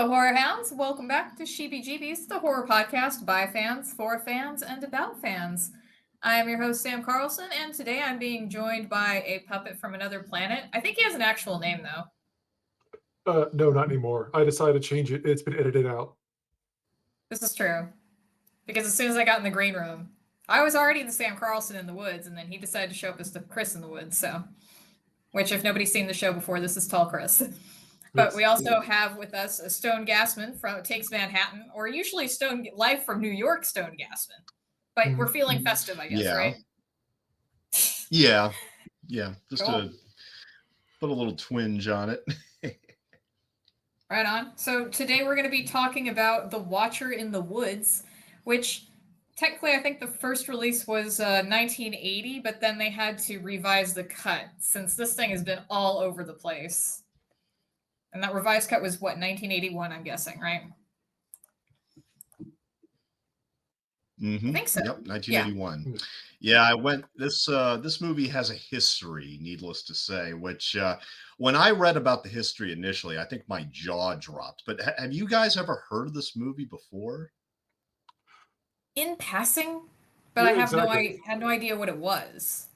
Hello, horror hounds. Welcome back to Sheepy Jeebies, the horror podcast by fans, for fans, and about fans. I am your host, Sam Carlson, and today I'm being joined by a puppet from another planet. I think he has an actual name, though. No, not anymore. I decided to change it. It's been edited out. This is true. Because as soon as I got in the green room, I was already the Sam Carlson in the woods, and then he decided to show up as the Chris in the woods, so. Which, if nobody's seen the show before, this is Tall Chris. But we also have with us a Stone Gasman from Takes Manhattan, or usually Stone live from New York, Stone Gasman. But we're feeling festive, I guess, right? Yeah. Just Cool. to put a little twinge on it. Right on. So today we're going to be talking about The Watcher in the Woods, which technically I think the first release was 1980, but then they had to revise the cut since this thing has been all over the place. And that revised cut was what, 1981, I'm guessing, right? Mm-hmm. I think so. Yep, 1981. Yeah, I went. This movie has a history, needless to say. Which, when I read about the history initially, I think my jaw dropped. But have you guys ever heard of this movie before? In passing, but Yeah, I exactly. had no idea what it was.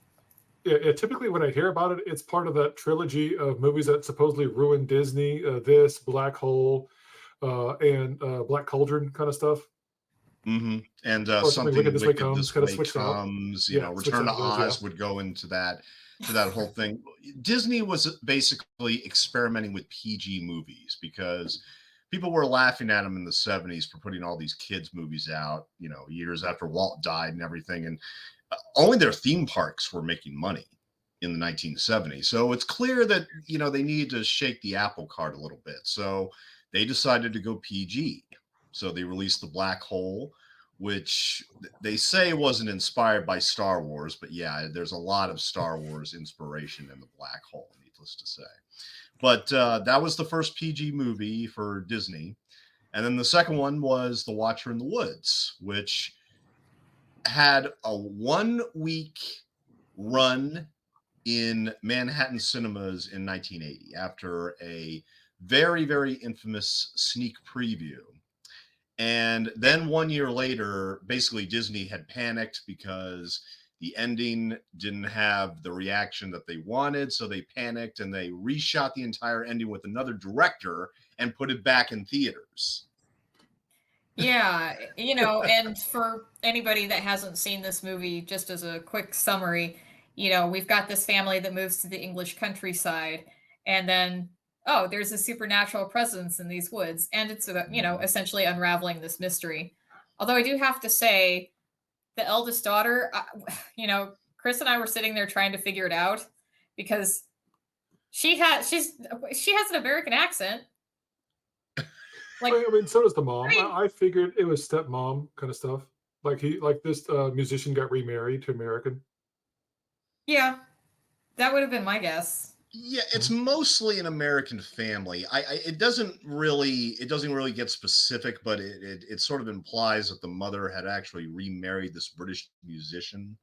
Yeah, typically when I hear about it, it's part of that trilogy of movies that supposedly ruined Disney. This, Black Hole, and Black Cauldron kind of stuff. Mm-hmm. And Or something Wicked This Way Wicked Comes, This kind of Way switched out. Comes. Yeah, switched Return to out those, Oz would go into that whole thing. Disney was basically experimenting with PG movies because people were laughing at them in the 70s for putting all these kids movies out, years after Walt died and everything. And only their theme parks were making money in the 1970s. So it's clear that, they needed to shake the apple cart a little bit. So they decided to go PG. So they released The Black Hole, which they say wasn't inspired by Star Wars, but yeah, there's a lot of Star Wars inspiration in The Black Hole, needless to say. But that was the first PG movie for Disney. And then the second one was The Watcher in the Woods, which had a 1-week run in Manhattan cinemas in 1980 after a very, very infamous sneak preview. And then 1 year later, basically Disney had panicked because the ending didn't have the reaction that they wanted. So they panicked and they reshot the entire ending with another director and put it back in theaters. Yeah, and for anybody that hasn't seen this movie, just as a quick summary, we've got this family that moves to the English countryside, and then, oh, there's a supernatural presence in these woods, and it's about, essentially unraveling this mystery. Although I do have to say, the eldest daughter, Chris and I were sitting there trying to figure it out because she has an American accent. Like, I mean, so does the mom. I mean, I figured it was stepmom kind of stuff. Like this musician got remarried to American. Yeah, that would have been my guess. Yeah, it's mostly an American family. It doesn't really get specific, but it sort of implies that the mother had actually remarried this British musician.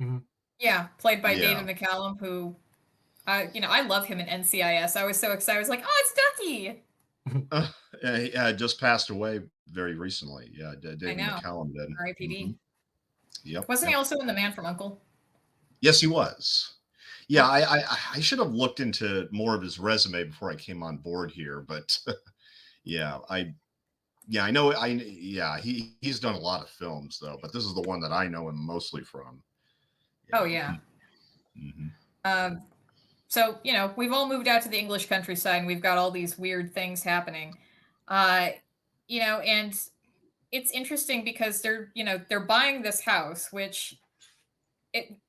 Mm-hmm. Yeah, played by David McCallum, who, I love him in NCIS. I was so excited. I was like, oh, it's Ducky. He just passed away very recently. Yeah, David McCallum did. R.I.P.D. Mm-hmm. Yep. Wasn't he also in The Man from U.N.C.L.E.? Yes, he was. Yeah, I should have looked into more of his resume before I came on board here, but I know he's done a lot of films though, but this is the one that I know him mostly from. Oh yeah. Mm-hmm. So we've all moved out to the English countryside, and we've got all these weird things happening, and it's interesting because they're buying this house, which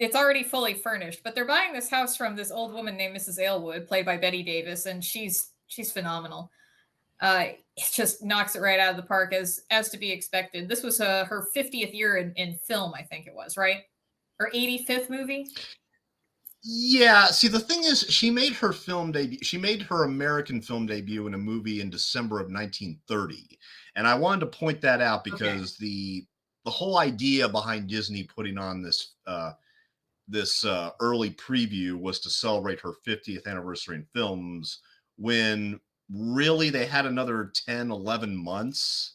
it's already fully furnished, but they're buying this house from this old woman named Mrs. Aylwood, played by Betty Davis, and she's phenomenal. It just knocks it right out of the park, as to be expected. This was her 50th year in film, I think it was, right? Or 85th movie? Yeah, see, the thing is, she made her American film debut in a movie in December of 1930. And I wanted to point that out because the whole idea behind Disney putting on this early preview was to celebrate her 50th anniversary in films, when really they had another 10, 11 months.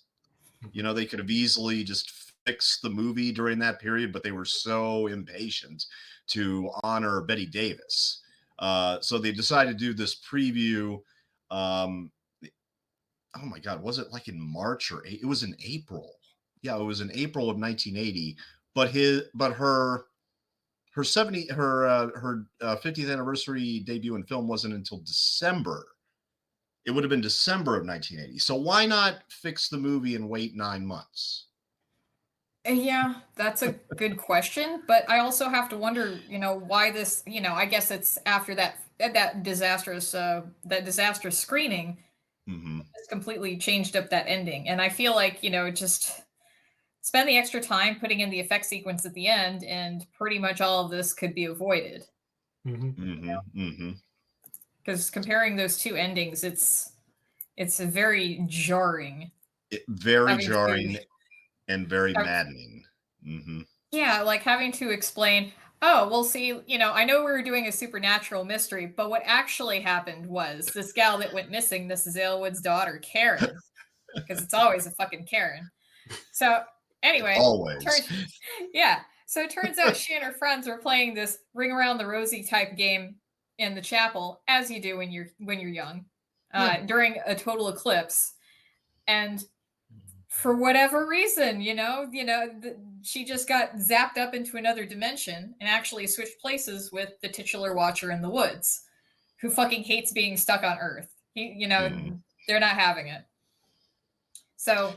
You know, they could have easily just fixed the movie during that period, but they were so impatient to honor Betty Davis. So they decided to do this preview. Um, oh my God, was it like in March or it was in April? Yeah, it was in April of 1980. But her 50th anniversary debut in film wasn't until December. It would have been December of 1980. So why not fix the movie and wait 9 months? Yeah, that's a good question, but I also have to wonder, why this, I guess it's after that disastrous screening Hmm. has completely changed up that ending. And I feel like, just spend the extra time putting in the effect sequence at the end and pretty much all of this could be avoided. Hmm. Hmm. Hmm. Because comparing those two endings, it's very jarring. Very Having to jarring and very have- maddening. Hmm. yeah, like having to explain, oh, well, see, I know we were doing a supernatural mystery, but what actually happened was this gal that went missing, Mrs. Aylwood's daughter, Karen, because it's always a fucking Karen. So anyway, Always. yeah. So it turns out she and her friends were playing this ring around the rosy type game in the chapel, as you do when you're young, Yeah. during a total eclipse, and for whatever reason, she just got zapped up into another dimension and actually switched places with the titular watcher in the woods, who fucking hates being stuck on Earth. They're not having it. So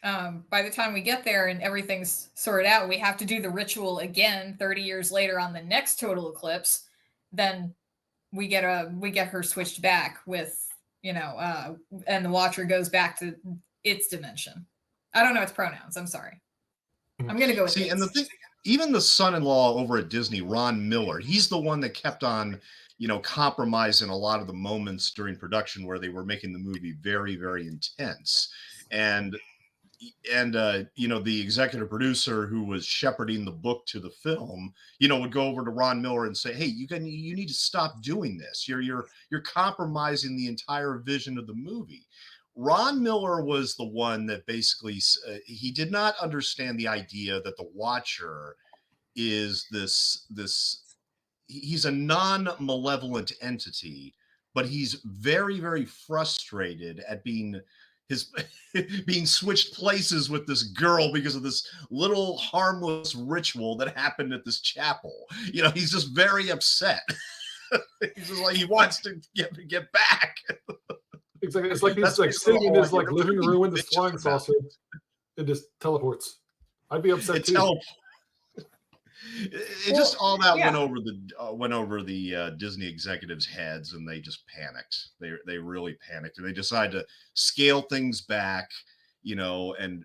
by the time we get there and everything's sorted out, we have to do the ritual again 30 years later on the next total eclipse. Then we get her switched back with, and the watcher goes back to its dimension. I don't know its pronouns. I'm sorry. I'm gonna go with See, its. and the thing, even the son-in-law over at Disney, Ron Miller, he's the one that kept on, compromising a lot of the moments during production where they were making the movie very, very intense. And the executive producer who was shepherding the book to the film, would go over to Ron Miller and say, hey, you need to stop doing this. You're compromising the entire vision of the movie. Ron Miller was the one that basically he did not understand the idea that the watcher is this he's a non-malevolent entity, but he's very, very frustrated at his being switched places with this girl because of this little harmless ritual that happened at this chapel. He's just very upset. He's just like he wants to get back. Exactly. It's like he's That's like sitting in his like you're living really room with his bitching flying about saucer and just teleports. I'd be upset It's too. help. It just all that yeah. went over the Disney executives' heads, and they just panicked. They really panicked, and they decided to scale things back, and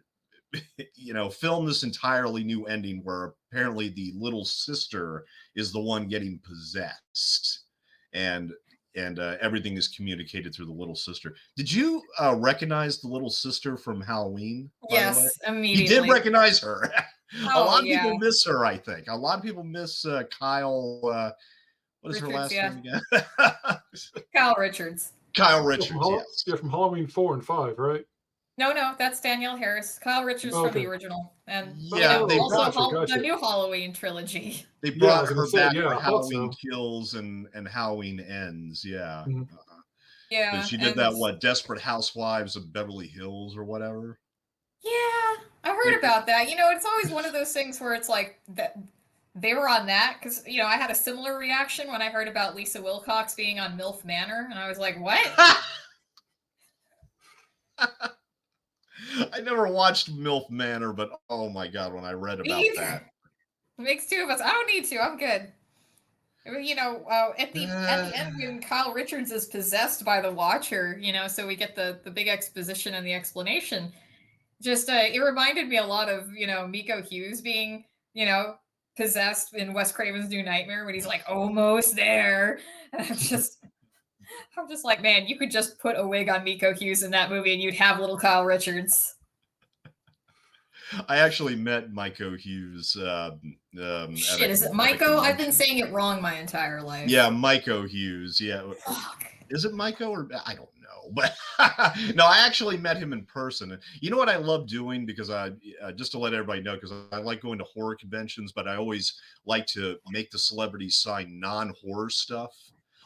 film this entirely new ending where apparently the little sister is the one getting possessed, and everything is communicated through the little sister. Did you recognize the little sister from Halloween? By the way? Yes, You immediately. did recognize her. A Oh, lot of yeah. people miss her, I think. A lot of people miss Kyle. What is her Richards, last yeah. name again? Kyle Richards. Kyle From Richards, yes. yeah, from Halloween 4 and 5, right? No, that's Danielle Harris. Kyle Richards Oh, from okay. the original, and Yeah, they also gotcha. the new Halloween trilogy. They Yeah, I brought was her gonna say, back yeah, for I thought Halloween so. Kills and Halloween Ends. Yeah. Mhm. Yeah, Because she did and that, what, Desperate Housewives of Beverly Hills or whatever. yeah, I heard about that. It's always one of those things where it's like that they were on that because I had a similar reaction when I heard about Lisa Wilcox being on MILF Manor, and I was like, what? I never watched MILF Manor, but oh my God, when I read about that. It makes two of us. I don't need to. I'm good. At the end when Kyle Richards is possessed by the Watcher, so we get the big exposition and the explanation. Just it reminded me a lot of Miko Hughes being possessed in Wes Craven's New Nightmare when he's like almost there. And I'm just like, man, you could just put a wig on Miko Hughes in that movie and you'd have little Kyle Richards. I actually met Miko Hughes. Shit, is it Miko? I've been saying it wrong my entire life. Yeah, Miko Hughes. Yeah. Fuck. Is it Miko or I don't know. but no, I actually met him in person. And you know what I love doing, because just to let everybody know, because I like going to horror conventions, but I always like to make the celebrities sign non-horror stuff.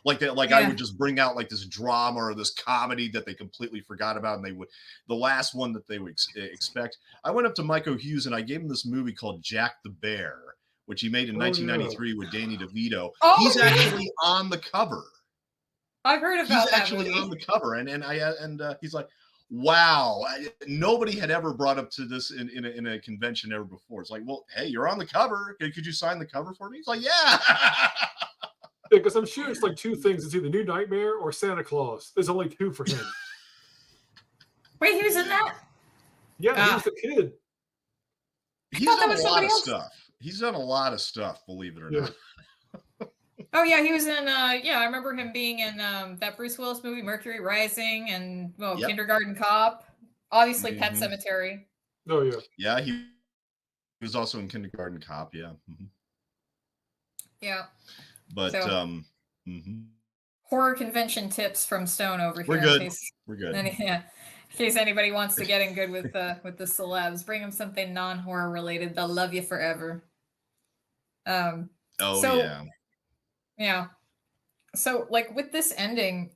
Like that, like I Yeah. would just bring out like this drama or this comedy that they completely forgot about, and they would, the last one that they would expect. I went up to Michael Hughes and I gave him this movie called Jack the Bear, which he made in Oh, yeah. 1993 with Danny DeVito. Oh, He's yeah. actually on the cover. I've heard He's about that actually movie. on the cover, and he's like, wow, nobody had ever brought up to this in a convention ever before. It's like, well, hey, you're on the cover. Could you sign the cover for me? He's like, yeah. Because I'm sure it's like two things. It's either New Nightmare or Santa Claus. There's only two for him. Wait, he was in that? Yeah, he was the kid. He's thought that done was a lot somebody of else. stuff. He's done a lot of stuff, believe it or Yeah. not. Oh yeah, he was in I remember him being in that Bruce Willis movie Mercury Rising, and Yep. Kindergarten Cop, obviously Pet Mhm. Cemetery. Oh yeah. Yeah, he was also in Kindergarten Cop. Yeah. Yeah. But So- Horror convention tips from Stone over here. we're good. In case, We're good. in case anybody wants to get in good with the celebs, bring them something non-horror related. They'll love you forever. Oh so- yeah. Yeah. So like with this ending,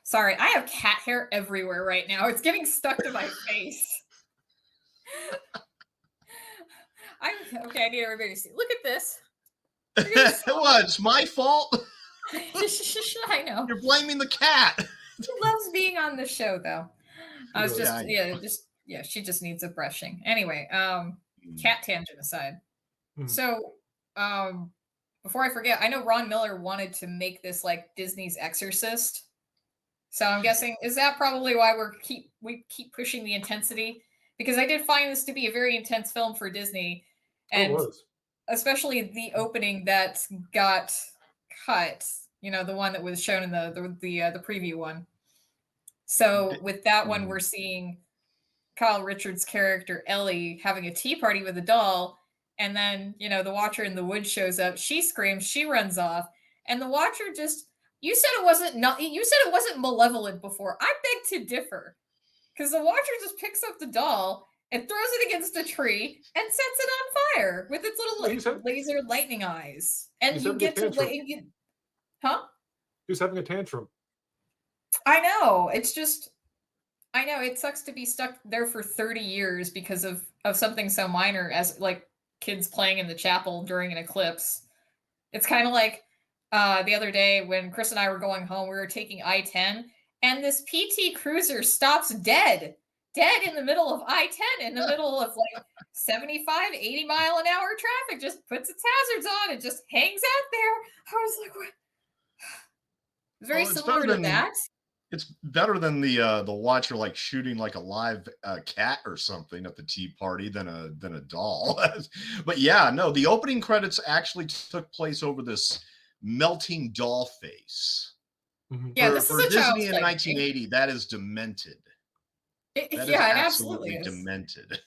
sorry, I have cat hair everywhere right now. It's getting stuck to my face. Okay, I need everybody to see. Look at this. What? It's my fault. I know. You're blaming the cat. She loves being on the show though. I was does. she just needs a brushing. Anyway, cat tangent aside. So, before I forget, I know Ron Miller wanted to make this like Disney's Exorcist. So I'm guessing, is that probably why we keep pushing the intensity? Because I did find this to be a very intense film for Disney, and it was. especially the opening that got cut. The one that was shown in the preview one. So with that one, we're seeing Kyle Richards' character Ellie having a tea party with a doll, and then the Watcher in the woods shows up. She screams, she runs off, and the Watcher just. You said it wasn't malevolent before. I beg to differ, because the Watcher just picks up the doll and throws it against a tree and sets it on fire with its little laser lightning eyes. And you get to huh? He was having a tantrum. I know. It's just, I know it sucks to be stuck there for 30 years because of something so minor as like kids playing in the chapel during an eclipse. It's kind of like the other day when Chris and I were going home, we were taking I-10, and this PT Cruiser stops dead in the middle of I-10, in the middle of like 75, 80 mile an hour traffic, just puts its hazards on and just hangs out there. I was like, what? Very similar to that. It's better than the Watcher like shooting like a live cat or something at the tea party than a doll. But yeah, no, the opening credits actually took place over this melting doll face. Yeah, this for is a Disney in child's 1980. That is demented. It absolutely absolutely is. Demented.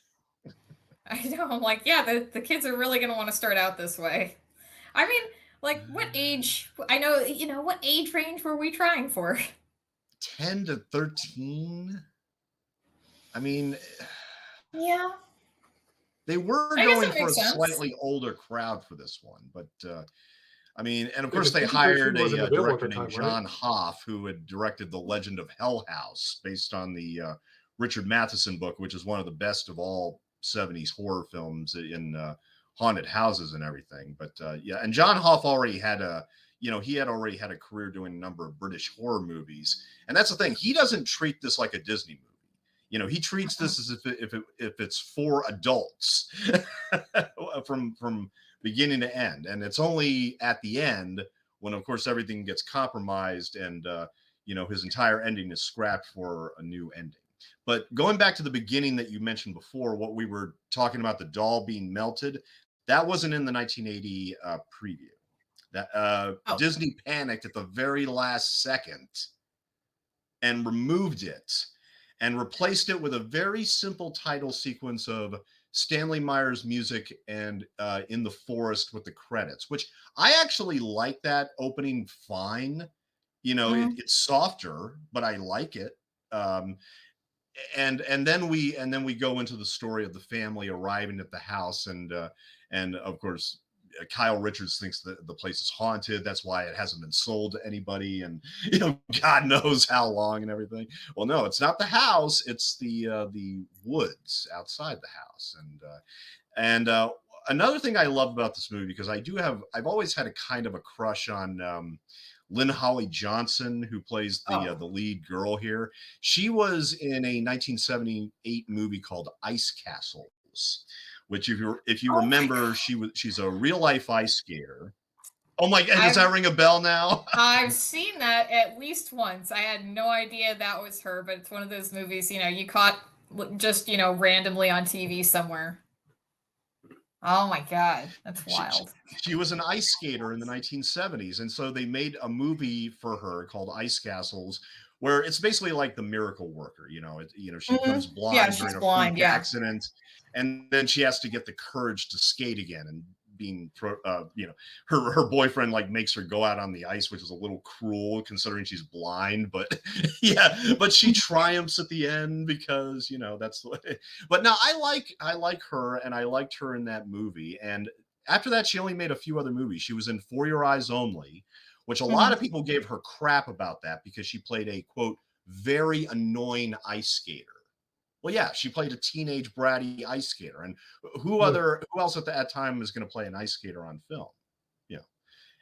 I know. I'm like, yeah, the kids are really going to want to start out this way. I mean, like, what age? I know, what age range were we trying for? 10 to 13. I mean, yeah, they were going for a slightly older crowd for this one, but I mean, and of course they hired a director named John Hoff, who had directed The Legend of Hell House, based on the Richard Matheson book, which is one of the best of all 70s horror films in haunted houses and everything. But yeah, and John Hoff already had he had already had a career doing a number of British horror movies. And that's the thing. He doesn't treat this like a Disney movie. He treats this as if it's for adults from beginning to end. And it's only at the end when, of course, everything gets compromised and, his entire ending is scrapped for a new ending. But going back to the beginning that you mentioned before, what we were talking about, the doll being melted, that wasn't in the 1980 preview. That Disney panicked at the very last second and removed it and replaced it with a very simple title sequence of Stanley Meyer's music and In the Forest with the credits, which I actually like that opening fine. You know, Mm. it's softer, but I like it. Um, and then we go into the story of the family arriving at the house, and of course Kyle Richards thinks that the place is haunted. That's why it hasn't been sold to anybody, and God knows how long and everything. Well, no, it's not the house; it's the woods outside the house. And another thing I love about this movie, because I've always had a kind of a crush on lynn-holly Johnson, who plays Oh, the lead girl here. She was in a 1978 movie called Ice Castles, which if you oh my remember, God. she's a real life ice skater. Oh my God, does I've that ring a bell now? I've seen that at least once. I had no idea that was her, but it's one of those movies, you caught just, randomly on TV somewhere. Oh my God, that's she, she wild. she was an ice skater in the 1970s, and so they made a movie for her called Ice Castles, where it's basically like the miracle worker. She becomes Yeah, blind she's during a blind. freak Yeah. accident, and then she has to get the courage to skate again. And her boyfriend like makes her go out on the ice, which is a little cruel considering she's blind, but yeah, but she triumphs at the end, because that's the way. But now I like her, and I liked her in that movie. And after that, she only made a few other movies. She was in For Your Eyes Only, which a lot Mhm. of people gave her crap about, that because she played a quote very annoying ice skater. Well, yeah, she played a teenage bratty ice skater, and Yeah. who else at that time was going to play an ice skater on film? Yeah.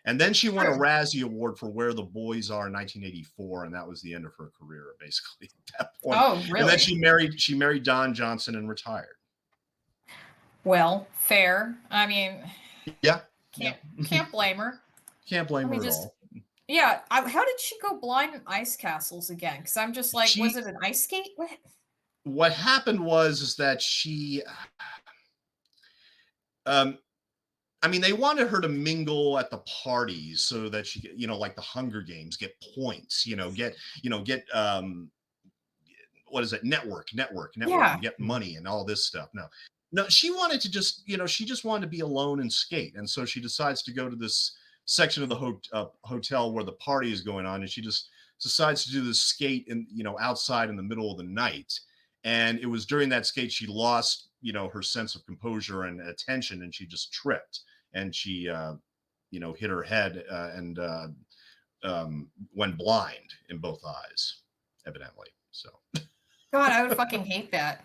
And then she won a True. Razzie Award for Where the Boys Are in 1984, and that was the end of her career, basically, at that point. Oh, And then really? she married Don Johnson and retired. Well, fair. I mean, Yeah, yeah. can't blame her. Can't blame Let me her at just all. Yeah, how did she go blind in ice castles again? Because I'm just like, was She it an ice skate? What? What happened was is that um I mean, they wanted her to mingle at the parties so that she like the Hunger Games, get points, get what is it? Network, Yeah. and get Mhm. money and all this stuff. No, no, she wanted to she just wanted to be alone and skate. And so she decides to go to this section of the hotel where the party is going on. And she just decides to do this skate outside in the middle of the night. And it was during that skate she lost, her sense of composure and attention, and she just tripped, and she, hit her head, and went blind in both eyes, evidently. So. God, I would fucking hate that.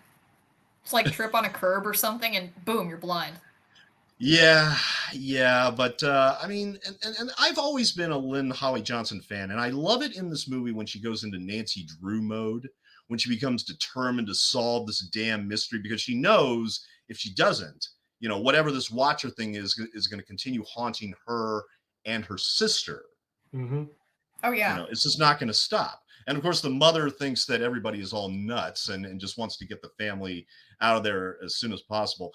It's like trip on a curb or something and boom, you're blind. Yeah, yeah, but I mean, and I've always been a Lynn Holly Johnson fan, and I love it in this movie when she goes into Nancy Drew mode, when she becomes determined to solve this damn mystery, because she knows if she doesn't, whatever this Watcher thing is going to continue haunting her and her sister. Mhm. Oh yeah. It's just not going to stop. And of course, the mother thinks that everybody is all nuts, and just wants to get the family out of there as soon as possible.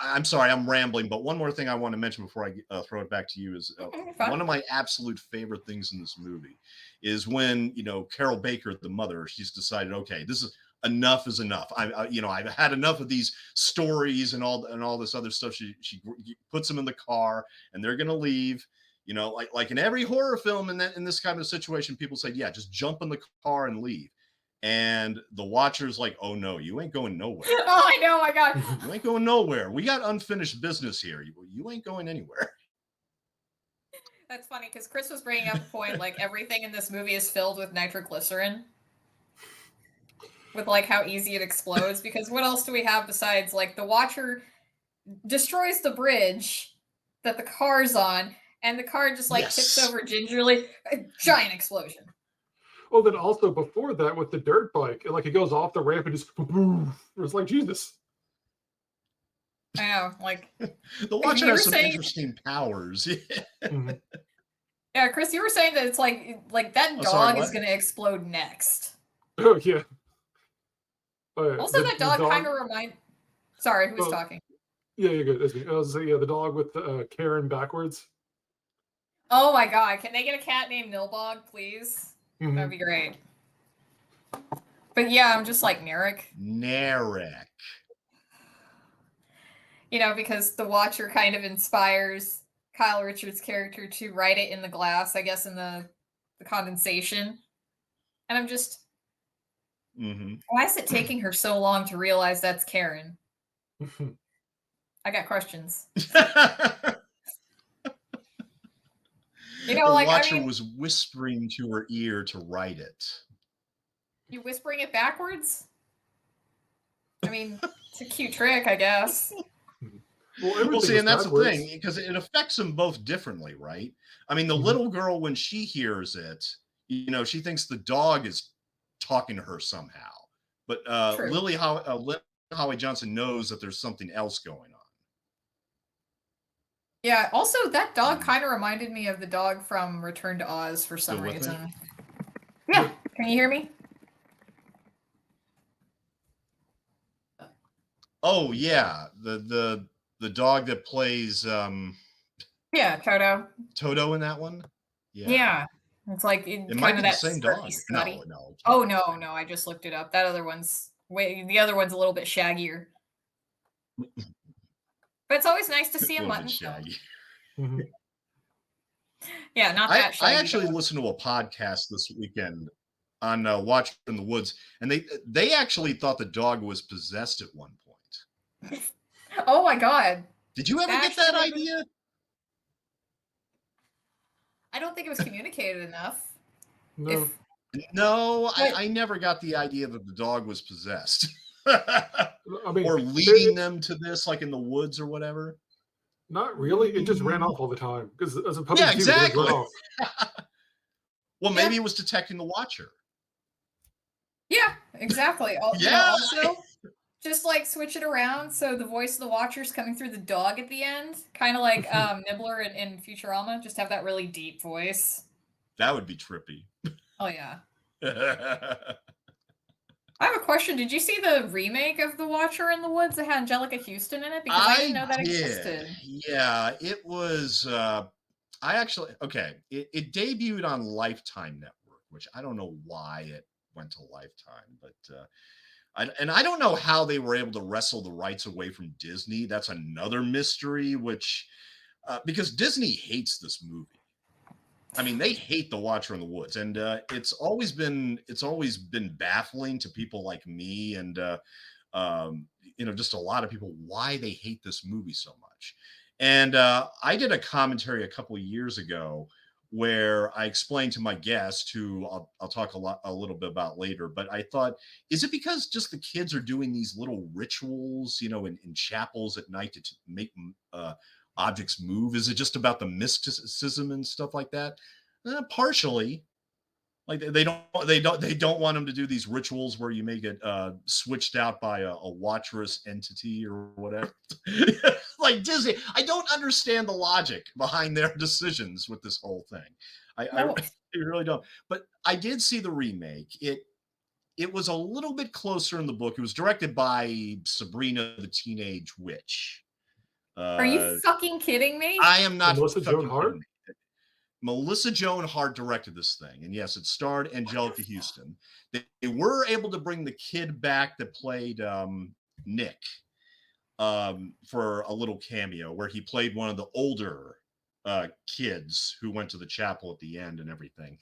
I'm sorry, I'm rambling, but one more thing I want to mention before I throw it back to you is Okay, fine. one of my absolute favorite things in this movie is when Carol Baker, the mother, she's decided, okay, this is enough is enough. I've had enough of these stories and all this other stuff. She puts them in the car, and they're gonna leave. Like in every horror film, in this kind of situation, people say, yeah, just jump in the car and leave. And the Watcher's like, oh no, you ain't going nowhere. Oh, I know, my God. You ain't going nowhere. We got unfinished business here. You ain't going anywhere. That's funny because Chris was bringing up a point like everything in this movie is filled with nitroglycerin, with like how easy it explodes. Because what else do we have besides like the Watcher destroys the bridge that the car's on, and the car just like tips Yes. over gingerly, a giant explosion. Well, then also before that with the dirt bike, like it goes off the ramp and just poof. It's like Jesus. I know, like The Watcher you were has some saying, interesting powers. Mhm. yeah, Chris, you were saying that it's like that Oh, sorry, dog is what? going to explode next. Oh yeah. Oh, yeah. Also, The that the dog kind dog. of remind. Sorry, who was Oh talking? yeah, you're good. That's me. I was saying, yeah, the dog with the Karen backwards. Oh my God, can they get a cat named Nilbog, please? That'd Hmm. be great. But yeah, I'm just like Narek. Narek. Because the Watcher kind of inspires Kyle Richards' character to write it in the glass, I guess, in the the condensation. And I'm just, Hmm. why is it taking her so long to realize that's Karen? I got questions. You know, The like, I Watcher mean, was whispering to her ear to write it. you whispering it backwards? I mean, it's a cute trick, I guess. Well, Well, everything see, is and that's the backwards. thing, because it affects them both differently, right? I mean, the Mhm. little girl, when she hears it, she thinks the dog is talking to her somehow. But True. Lynn Holly Johnson knows that there's something else going on. Yeah, also, that dog Mm. kind of reminded me of the dog from Return to Oz for some Still with me? reason. Yeah, can you hear me? Oh yeah, the dog that plays Yeah, Toto. Toto in that one. Yeah, Yeah. It's like it might kind be of the that same snarky dog. Scotty. No, it can't Oh be the no, same no, dog. I just looked it up. That other one's the other one's a little bit shaggier. But it's always nice to A see a little bit mutton film. shaggy. Mhm. Yeah, not I that shaggy actually dog. listened to a podcast this weekend on Watch in the Woods, and they actually thought the dog was possessed at one point. Oh my god. Did you ever That get actually that would have been, idea? I don't think it was communicated enough. No. If No, but I never got the idea that the dog was possessed. I mean, Or it, leading them to this, like in the woods or whatever. not really. It just ran off all the time because as a puppy Yeah, too, they just run exactly. off. Well, yeah, maybe it was detecting the Watcher. yeah, exactly. Yeah. Also just like switch it around so the voice of the Watcher's coming through the dog at the end, kind of like Nibbler in Futurama. Just have that really deep voice. That would be trippy. Oh yeah. I have a question. Did you see the remake of The Watcher in the Woods that had Angelica Houston in it? Because I didn't I know that did. existed. Yeah, it was it debuted on Lifetime Network, which I don't know why it went to Lifetime, but I don't know how they were able to wrestle the rights away from Disney. That's another mystery, which because Disney hates this movie. I mean, they hate The Watcher in the Woods, and it's always been baffling to people like me and just a lot of people why they hate this movie so much. And I did a commentary a couple of years ago where I explained to my guest, who I'll talk a little bit about later, but I thought, is it because just the kids are doing these little rituals, in chapels at night to make objects move? Is it just about the mysticism and stuff like that? Partially. Like they don't want them to do these rituals where you make it switched out by a watcherous entity or whatever. Like Disney, I don't understand the logic behind their decisions with this whole thing. I No. really don't. But I did see the remake. It was a little bit closer in the book. It was directed by Sabrina the Teenage Witch. Are you Uh, fucking kidding me? I am not Melissa Joan fucking kidding. Hart. Melissa Joan Hart directed this thing, and yes, it starred Angelica Houston. They were able to bring the kid back that played Nick for a little cameo, where he played one of the older kids who went to the chapel at the end and everything.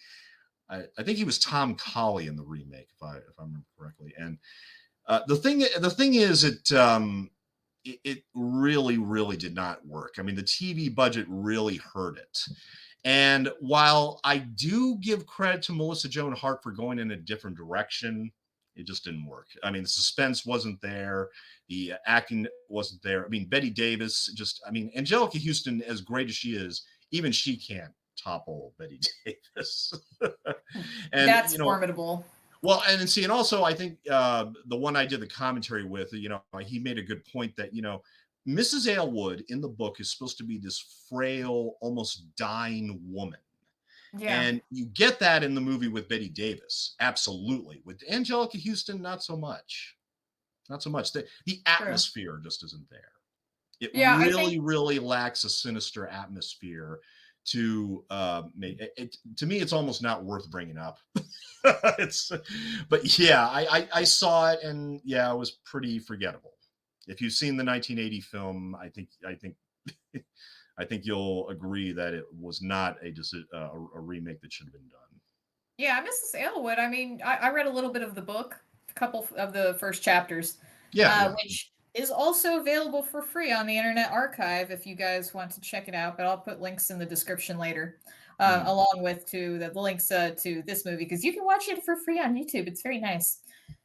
I think he was Tom Colley in the remake, if I remember correctly. And the thing is, it really, really did not work. I mean, the TV budget really hurt it. And while I do give credit to Melissa Joan Hart for going in a different direction, it just didn't work. I mean, the suspense wasn't there. The acting wasn't there. I mean, Betty Davis Angelica Houston, as great as she is, even she can't topple Betty Davis. And, That's formidable. well, and see, and also I think the one I did the commentary with, he made a good point that, Mrs. Aylwood in the book is supposed to be this frail, almost dying woman. Yeah. And you get that in the movie with Betty Davis. Absolutely. With Angelica Houston, not so much. Not so much. The atmosphere just isn't there. It Yeah, I really, think really lacks a sinister atmosphere to make it. To me, it's almost not worth bringing up. But yeah, I saw it, and yeah, it was pretty forgettable. If you've seen the 1980 film, I think I think you'll agree that it was not a remake that should have been done. Yeah, Mrs. Aylwood. I mean, I read a little bit of the book, a couple of the first chapters, Yeah. which is also available for free on the Internet Archive if you guys want to check it out. But I'll put links in the description later, Mm. along with to the links to this movie because you can watch it for free on YouTube. It's very nice.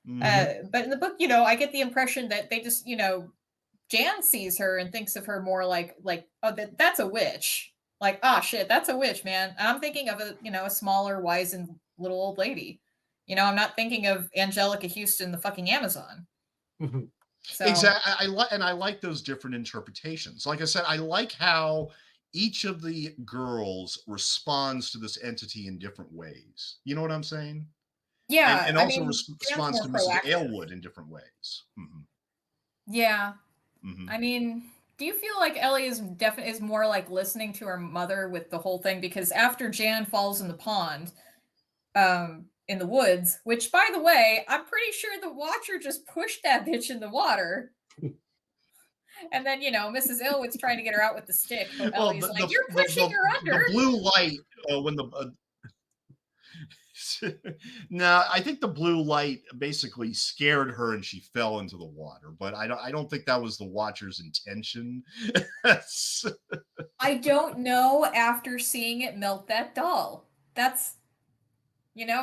Mm-hmm. But in the book, I get the impression that they just, Jan sees her and thinks of her more like oh that's a witch. Like, oh shit, that's a witch, man. And I'm thinking of a smaller, wizened little old lady. I'm not thinking of Angelica Houston, the fucking Amazon. Mhm. So Exactly. I like those different interpretations. Like I said, I like how each of the girls responds to this entity in different ways. You know what I'm saying? And yeah, I also mean, Jan's responds more to Mrs. proactive. Aylwood in different ways. Hmm. Yeah, Hmm. I mean, do you feel like Ellie is definitely is more like listening to her mother with the whole thing? Because after Jan falls in the pond, in the woods, which by the way, I'm pretty sure the Watcher just pushed that bitch in the water. And then, Mrs. Ilwood's trying to get her out with the stick, but Well, Ellie's like, "You're pushing her the under." blue light when the no, I think the blue light basically scared her and she fell into the water. But I don't think that was the Watcher's intention. I don't know after seeing it melt that doll. That's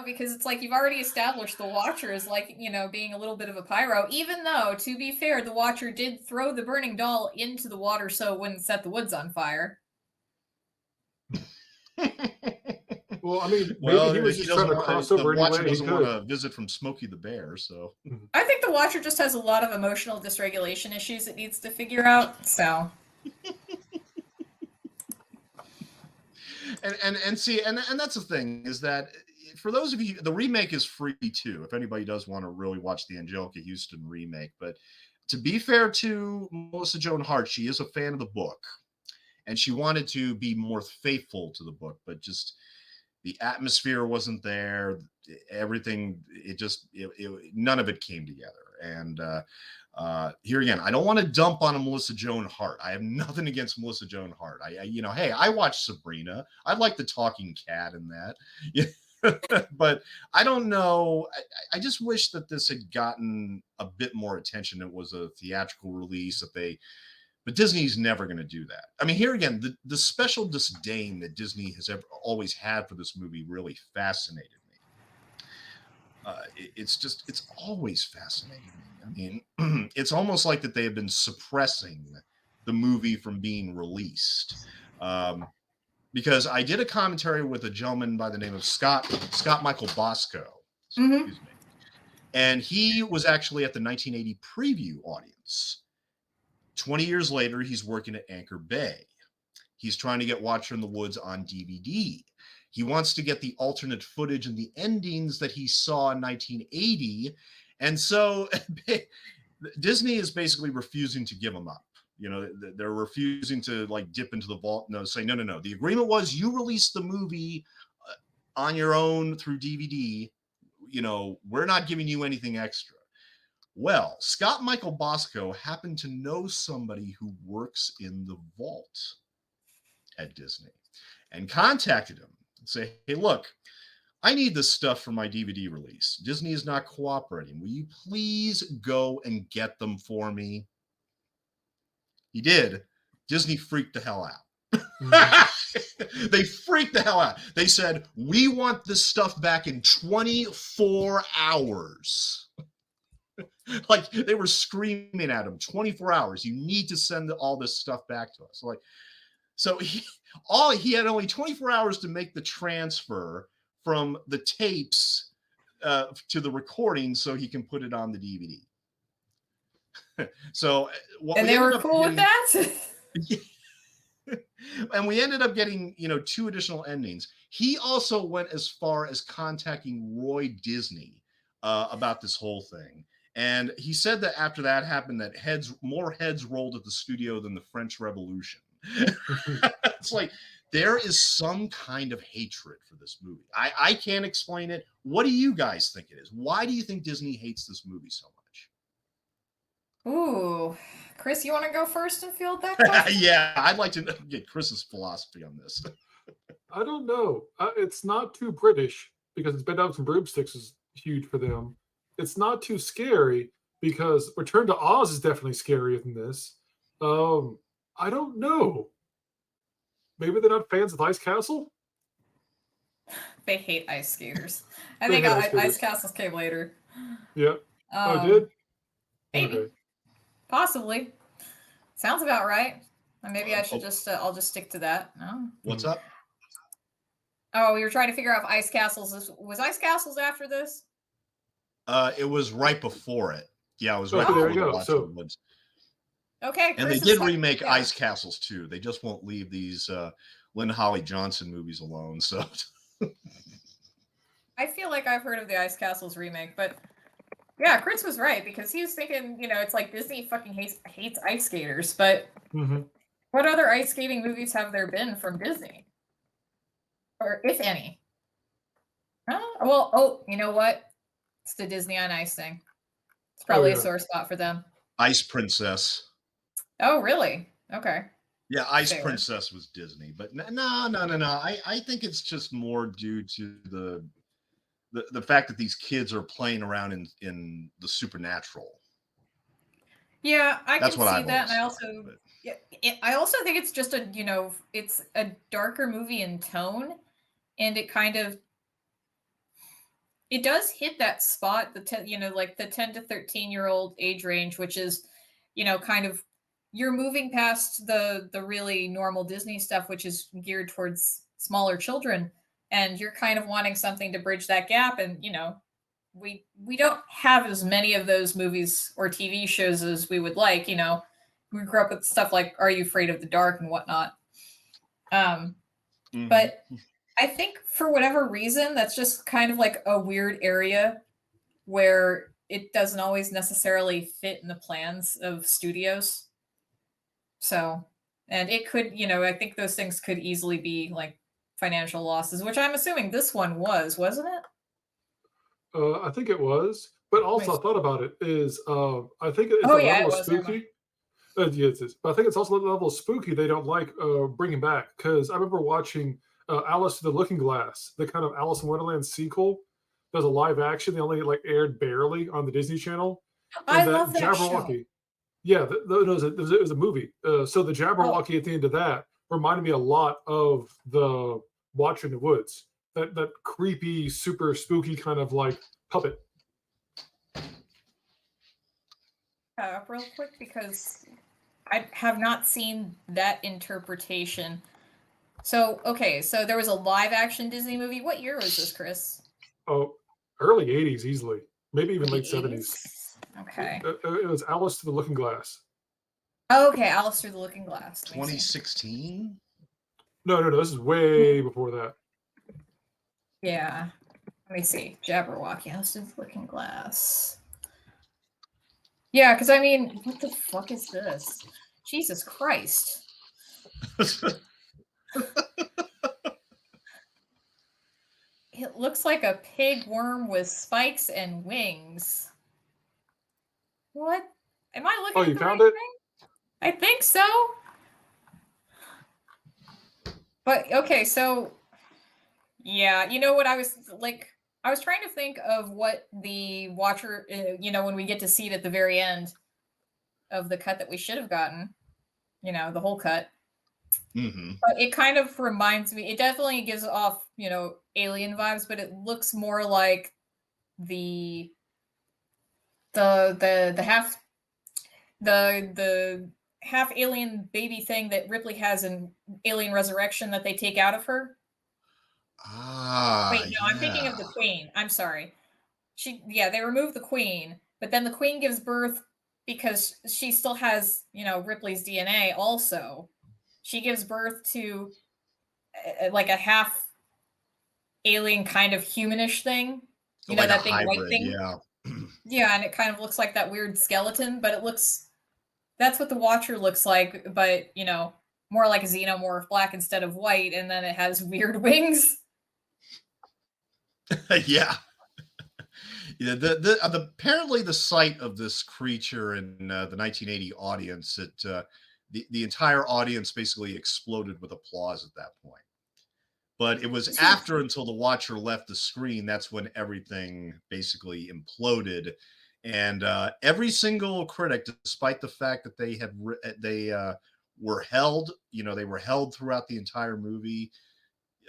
because it's like you've already established the Watcher is like, being a little bit of a pyro, even though, to be fair, the Watcher did throw the burning doll into the water so it wouldn't set the woods on fire. Well, I mean, maybe he Well, was he just trying doesn't to want cross the over any Watcher way he doesn't want could. a visit from Smokey the Bear, so. Mhm. I think the Watcher just has a lot of emotional dysregulation issues it needs to figure out, so. And see, and that's the thing is that for those of you, the remake is free too. If anybody does want to really watch the Angelica Houston remake, but to be fair to Melissa Joan Hart, she is a fan of the book, and she wanted to be more faithful to the book, but just the atmosphere wasn't there. Everything, none of it came together. And here again, I don't want to dump on a Melissa Joan Hart. I have nothing against Melissa Joan Hart. Hey, I watched Sabrina. I like the talking cat in that. But I don't know. I just wish that this had gotten a bit more attention. It was a theatrical release but Disney's never going to do that. I mean, here again, the special disdain that Disney has always had for this movie really fascinated me. It's always fascinated me. I mean, it's almost like that they have been suppressing the movie from being released. Because I did a commentary with a gentleman by the name of Scott Michael Bosco. Mm-hmm. Excuse me. And he was actually at the 1980 preview audience. 20 years later, he's working at Anchor Bay. He's trying to get Watcher in the Woods on DVD. He wants to get the alternate footage and the endings that he saw in 1980. And so Disney is basically refusing to give him up. They're refusing to like dip into the vault. No, say, no. The agreement was you release the movie on your own through DVD. We're not giving you anything extra. Well, Scott Michael Bosco happened to know somebody who works in the vault at Disney and contacted him and say, hey, look, I need this stuff for my DVD release. Disney is not cooperating. Will you please go and get them for me? He did. Disney freaked the hell out. Mm-hmm. They freaked the hell out. They said, we want this stuff back in 24 hours. Like they were screaming at him 24 hours. You need to send all this stuff back to us. So he had only 24 hours to make the transfer from the tapes to the recording so he can put it on the DVD. So and they were cool with that. And we ended up getting 2 additional endings. He also went as far as contacting Roy Disney about this whole thing. And he said that after that happened, that more heads rolled at the studio than the French Revolution. It's like there is some kind of hatred for this movie. I can't explain it. What do you guys think it is? Why do you think Disney hates this movie so much? Ooh, Chris, you want to go first and field that question? Yeah, I'd like to get Chris's philosophy on this. I don't know. It's not too British. because it's bent down some broomsticks is huge for them. It's not too scary because Return to Oz is definitely scarier than this. I don't know. Maybe they're not fans of Ice Castle. They hate ice skaters. I They think hate ice Ice skaters. Castles came later. Yeah. Oh, it did? Maybe, Okay. possibly. Sounds about right. Maybe I should Oh, just I'll just stick to that. No. what's up? Oh, we were trying to figure out if Ice Castles was Ice Castles after this. It was right before it. Yeah, it was right Okay, there before you the go. Watch So, of the Woods. Okay, And they Chris did is remake yeah. Ice Castles too. They just won't leave these Lynn-Holly Johnson movies alone. So I feel like I've heard of the Ice Castles remake, but yeah, Chris was right because he was thinking, it's like Disney fucking hates ice skaters. But what other ice skating movies have there been from Disney, or if any? Well, you know what? It's the Disney on Ice thing. It's probably a sore spot for them. Ice Princess. Oh, really? Okay. Yeah, Ice Princess was Disney, but no. I think it's just more due to the fact that these kids are playing around in the supernatural. Yeah, I That's can what see I've that, and always thought, I also think it's just it's a darker movie in tone, and it does hit that spot, like the 10 to 13-year-old age range, which is, kind of you're moving past the really normal Disney stuff, which is geared towards smaller children, and you're kind of wanting something to bridge that gap. And we don't have as many of those movies or TV shows as we would like. We grew up with stuff like Are You Afraid of the Dark and whatnot. But I think for whatever reason, that's just kind of like a weird area where it doesn't always necessarily fit in the plans of studios. So, and it could, I think those things could easily be like financial losses, which I'm assuming this one wasn't it? I think it was. But also, I thought about it is, I think it's Oh a yeah, level it of was. Never mind. spooky. Yes, it is. But I think it's also the level of spooky they don't like bringing back. Because I remember watching Alice Through the Looking Glass, the kind of Alice in Wonderland sequel. There's a live action. They only aired barely on the Disney Channel. I And love that Jabberwocky. show. Yeah, it was a movie. So the Jabberwocky at the end of that reminded me a lot of the Watcher in the Woods. That creepy, super spooky kind of like puppet. Real quick, because I have not seen that interpretation. So, okay, so there was a live action Disney movie. What year was this, Chris? Oh, early 80s easily. Maybe even late 80s? 70s. Okay. It was Alice Through the Looking Glass. Oh, okay, Alice Through the Looking Glass. 2016? No. This is way before that. Yeah. Let me see. Jabberwocky, Alice Through the Looking Glass. Yeah, because I mean, what the fuck is this? Jesus Christ. It looks like a pig worm with spikes and wings. What? Am I looking Oh, at you the found right it? thing? I think so. But okay, so yeah, you know what I was like? I was trying to think of what the Watcher, when we get to see it at the very end of the cut that we should have gotten, the whole cut. But it kind of reminds me. It definitely gives off, alien vibes, but it looks more like the half the half alien baby thing that Ripley has in Alien Resurrection that they take out of her. Wait, no, I'm thinking of the Queen. I'm sorry. They remove the Queen, but then the Queen gives birth because she still has, Ripley's DNA also. She gives birth to like a half alien kind of humanish thing. Like that a big hybrid, white thing. yeah. Yeah, and it kind of looks like that weird skeleton, but that's what the Watcher looks like, but more like a xenomorph, black instead of white, and then it has weird wings. Yeah. Yeah, apparently the sight of this creature in the 1980 audience, the entire audience basically exploded with applause at that point. But it was after until the Watcher left the screen, that's when everything basically imploded. And every single critic, despite the fact that they were held, they were held throughout the entire movie,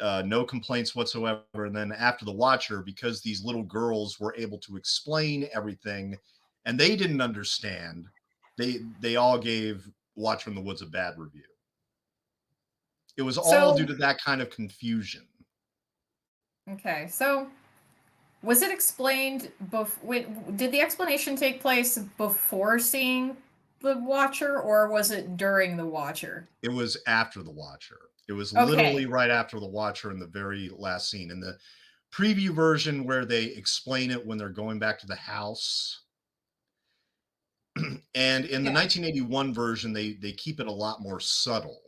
no complaints whatsoever. And then after the Watcher, because these little girls were able to explain everything, and they didn't understand, they all gave Watcher in the Woods a bad review. It was all due to that kind of confusion. Okay, so was it explained did the explanation take place before seeing the Watcher, or was it during the Watcher? It was after the Watcher. It was Okay. literally right after the Watcher in the very last scene. In the preview version where they explain it when they're going back to the house. And in the 1981 version, they keep it a lot more subtle.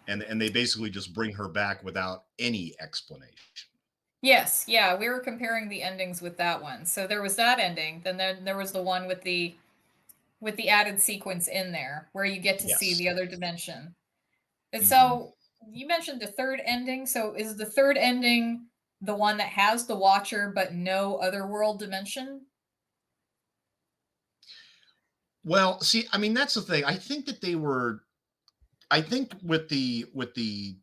And they basically just bring her back without any explanation. Yes, yeah, we were comparing the endings with that one. So there was that ending, then there was the one with the added sequence in there where you get to see the other dimension. And so you mentioned the third ending. So is the third ending the one that has the Watcher but no otherworld dimension? Well, see, I mean, that's the thing. I think with the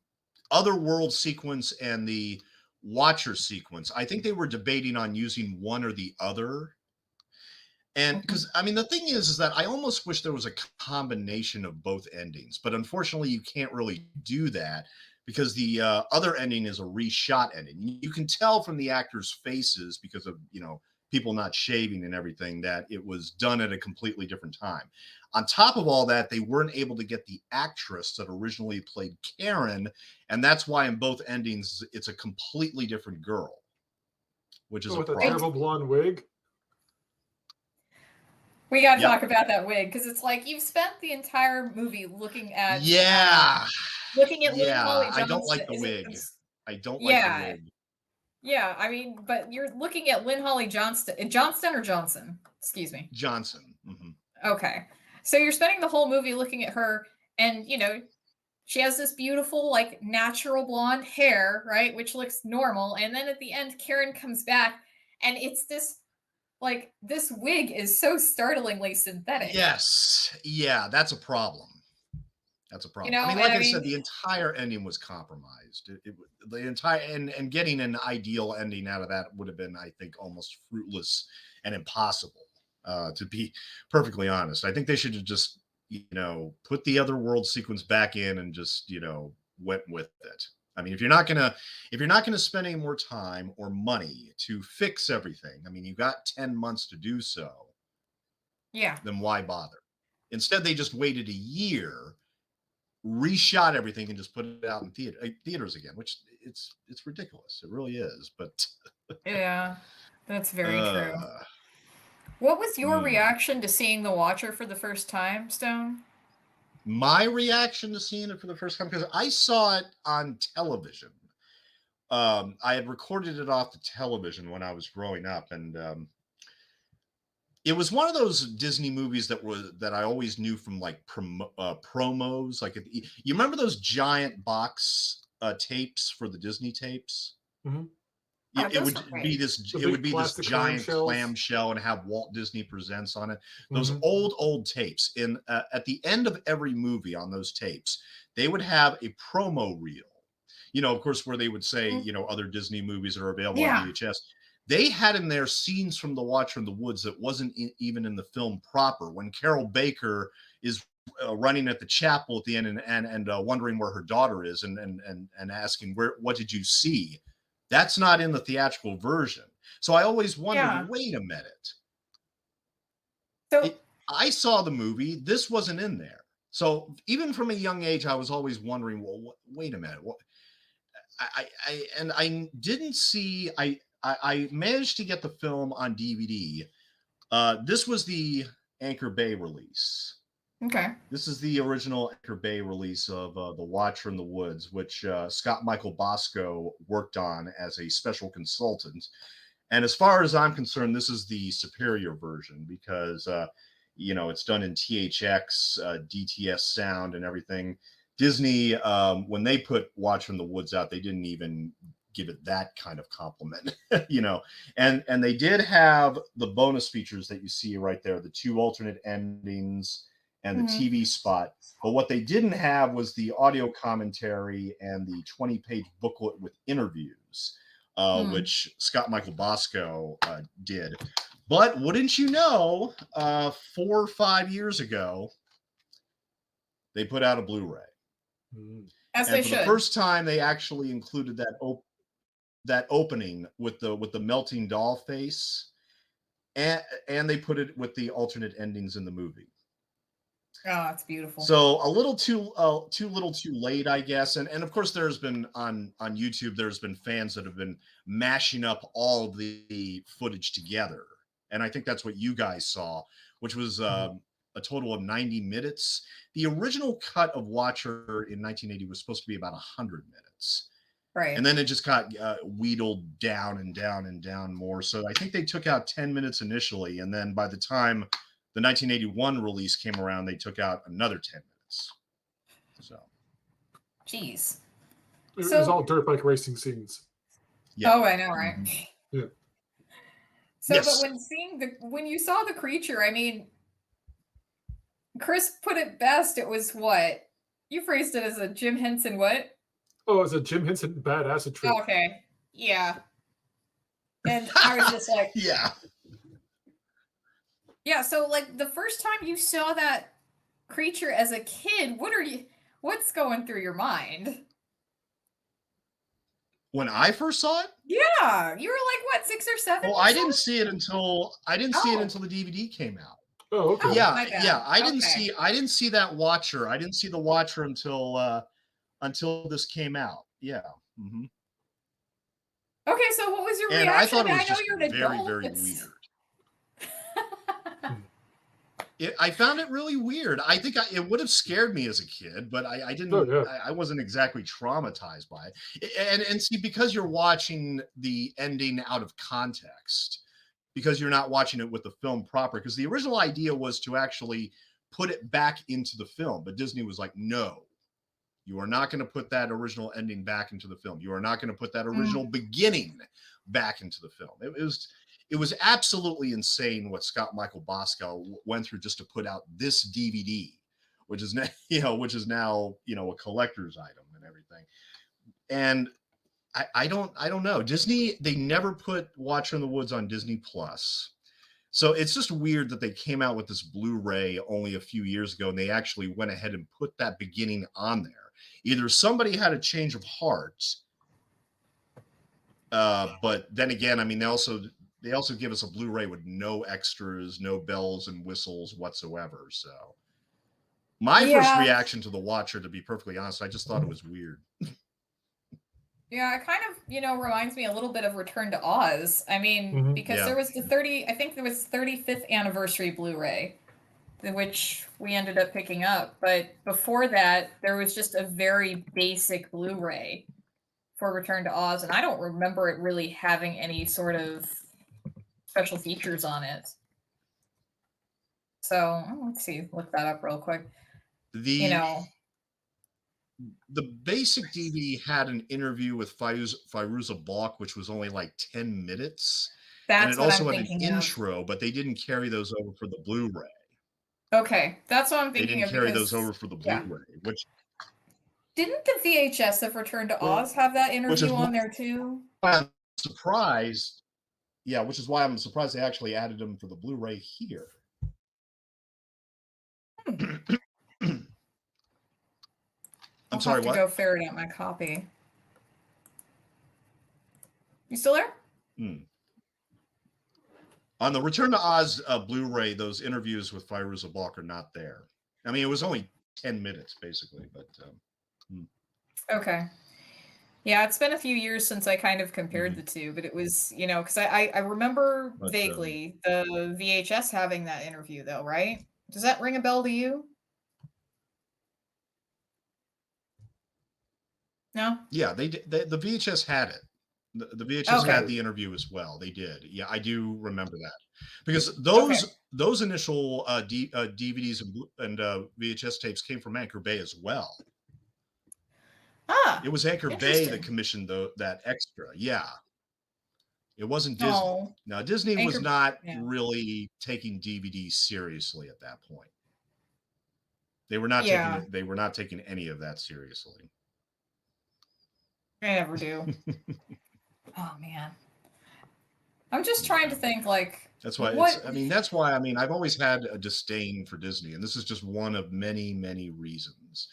otherworld sequence and the Watcher sequence, I think they were debating on using one or the other. And because I mean, the thing is that I almost wish there was a combination of both endings, but unfortunately, you can't really do that because the other ending is a reshot ending. You can tell from the actors' faces because of people not shaving and everything that it was done at a completely different time. On top of all that, they weren't able to get the actress that originally played Karen, and that's why in both endings it's a completely different girl, which is with a a terrible blonde wig. We got to talk about that wig because it's like you've spent the entire movie looking at lynn-holly Johnson. I don't like the wig. I don't like the wig. Yeah, I mean, but you're looking at lynn-holly Johnston or Johnson? Excuse me. Johnson. Mm-hmm. Okay. So you're spending the whole movie looking at her, and she has this beautiful, like, natural blonde hair, right? Which looks normal. And then at the end, Karen comes back, and it's this, like, this wig is so startlingly synthetic. Yes. Yeah, that's a problem. That's a problem. I mean, like I said, the entire ending was compromised. The entire and getting an ideal ending out of that would have been, I think, almost fruitless and impossible. To be perfectly honest, I think they should have just put the other world sequence back in and just went with it. I mean, if you're not gonna spend any more time or money to fix everything, I mean, you got 10 months to do so. Yeah. Then why bother? Instead, they just waited a year, reshot everything, and just put it out in theaters again, which it's ridiculous. It really is. But yeah, that's very true. What was your reaction to seeing The Watcher for the first time, Stone? My reaction to seeing it for the first time, because I saw it on television. I had recorded it off the television when I was growing up, and it was one of those Disney movies that I always knew from like promos. Like, you remember those giant box tapes for the Disney tapes? Mm-hmm. It would be this giant clamshell and have Walt Disney Presents on it. Those old tapes. At the end of every movie on those tapes, they would have a promo reel. Of course, where they would say, other Disney movies that are available on VHS. They had in there scenes from The Watcher in the Woods that wasn't even in the film proper. When Carol Baker is running at the chapel at the end and wondering where her daughter is and asking what did you see? That's not in the theatrical version. So I always wondered, wait a minute. So I saw the movie. This wasn't in there. So even from a young age, I was always wondering, well, wait a minute. I didn't see. I managed to get the film on DVD. This was the Anchor Bay release. Okay. This is the original Anchor Bay release of The Watcher in the Woods, which Scott Michael Bosco worked on as a special consultant. And as far as I'm concerned, this is the superior version because, it's done in THX, DTS sound and everything. Disney, when they put Watch from the Woods out, they didn't even give it that kind of compliment, you know. And they did have the bonus features that you see right there, the 2 alternate endings and the TV spot. But what they didn't have was the audio commentary and the 20-page booklet with interviews, which Scott Michael Bosco did. But wouldn't you know, 4 or 5 years ago, they put out a Blu-ray. As and they for should. the first time, they actually included that opening with the melting doll face, and they put it with the alternate endings in the movie. Oh, it's beautiful. So a little too late, I guess. And of course, there's been on YouTube, there's been fans that have been mashing up all the footage together, and I think that's what you guys saw, which was a total of 90 minutes. The original cut of Watcher in 1980 was supposed to be about 100 minutes. Right. And then it just got wheedled down and down and down more. So I think they took out 10 minutes initially. And then by the time the 1981 release came around, they took out another 10 minutes. So. Jeez. It was all dirt bike racing scenes. Yeah. Oh, I know, right? Yeah. So, yes. But when you saw the creature, I mean, Chris put it best. It was what? You phrased it as a Jim Henson what? Oh, it's a Jim Henson bad acid trip. Oh, okay. Yeah. And I was just like, yeah. Yeah, so like the first time you saw that creature as a kid, what's going through your mind? When I first saw it? Yeah. You were like what, 6 or 7? Well, I didn't see it until the DVD came out. Oh, okay. Yeah. I didn't see that Watcher. I didn't see the Watcher until this came out. Yeah. Mm-hmm. Okay, so what was your reaction? I thought it was just you're an very, adult. very weird. I found it really weird. I think it would have scared me as a kid, but I didn't. Oh, yeah. I wasn't exactly traumatized by it. And see, because you're watching the ending out of context, because you're not watching it with the film proper, because the original idea was to actually put it back into the film, but Disney was like, no, you are not going to put that original ending back into the film. You are not going to put that original beginning back into the film. It was absolutely insane what Scott Michael Bosco went through just to put out this DVD, which is now, a collector's item and everything. And I don't know. Disney, they never put Watcher in the Woods on Disney Plus. So it's just weird that they came out with this Blu-ray only a few years ago, and they actually went ahead and put that beginning on there. Either somebody had a change of heart, but then again, I mean, they also give us a Blu-ray with no extras, no bells and whistles whatsoever. So my first reaction to the Watcher, to be perfectly honest, I just thought it was weird. Yeah, it kind of, reminds me a little bit of Return to Oz. I mean, because there was the 35th anniversary Blu-ray, which we ended up picking up. But before that, there was just a very basic Blu-ray for Return to Oz. And I don't remember it really having any sort of special features on it. So let's see, look that up real quick. The basic DVD had an interview with Fairuza Balk, which was only like 10 minutes. And it also had an intro, but they didn't carry those over for the Blu-ray. Okay, that's what I'm thinking of. They didn't carry those over for the Blu-ray, which... Didn't the VHS of Return to Oz have that interview on there too? I'm surprised. Yeah, which is why I'm surprised they actually added them for the Blu-ray here. I'm sorry, what? I'll have to go ferret out my copy. You still there? On the Return to Oz Blu-ray, those interviews with Fairuza Balk are not there. I mean, it was only 10 minutes, basically, but... Okay. Yeah, it's been a few years since I kind of compared the two, but it was, because I remember vaguely the VHS having that interview, though, right? Does that ring a bell to you? No? Yeah, the VHS had it. The VHS had the interview as well. They did. Yeah, I do remember that. Because those initial DVDs and VHS tapes came from Anchor Bay as well. It was Anchor Bay that Interesting. commissioned that extra. Yeah. It wasn't Disney. Oh, Now, Disney was Anchor. not Yeah. really taking DVDs seriously at that point. They were not Yeah. taking any of that seriously. I never do. Oh man. I'm just trying to think like That's why what I've always had a disdain for Disney, and this is just one of many, many reasons.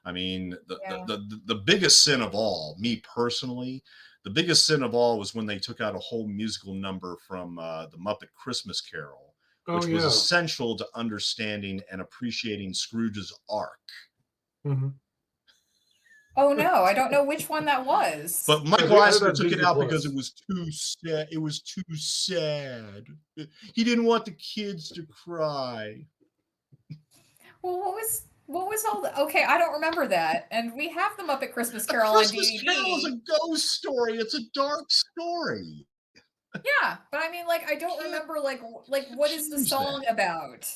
I mean, yeah. the biggest sin of all, me personally, the biggest sin of all was when they took out a whole musical number from the Muppet Christmas Carol, Oh which was yeah. essential to understanding and appreciating Scrooge's arc. Mhm. Oh no, I don't know which one that was. But Yeah, Michael they added Eisner that took it Disney out Plus. because it was too sad. It was too sad. He didn't want the kids to cry. Well, what was all the okay, I don't remember that. And we have the Muppet Christmas A Carol on Christmas Carol is DVD. a ghost story. It's a dark story. Yeah, but I mean like I don't Can't remember like what is the choose song that. about?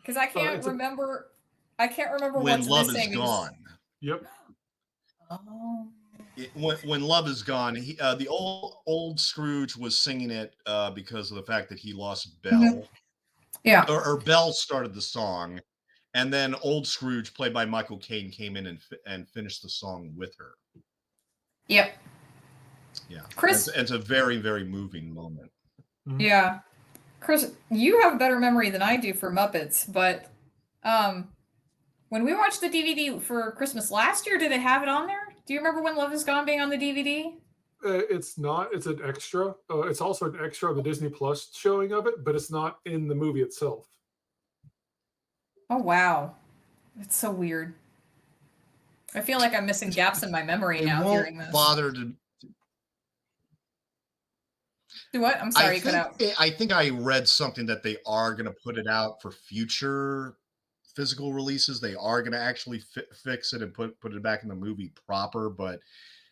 Because I can't It's a remember When what's love is missing because gone. yep. oh When love is gone, the old Scrooge was singing it because of the fact that he lost Belle, yeah. or Belle started the song, and then old Scrooge, played by Michael Caine, came in and finished the song with her. Yep. Yeah, Chris. it's a very, very moving moment. Yeah. Chris, you have a better memory than I do for Muppets, but when we watched the DVD for Christmas last year, did it have it on there? Do you remember when Love Is Gone being on the DVD? It's not. It's an extra. It's also an extra of the Disney Plus showing of it, but it's not in the movie itself. Oh wow. It's so weird. I feel like I'm missing gaps in my memory They now won't hearing this. bother to. Do what? I'm sorry, you cut out. I think I read something that they are going to put it out for future physical releases. They are going to actually fix it and put it back in the movie proper. But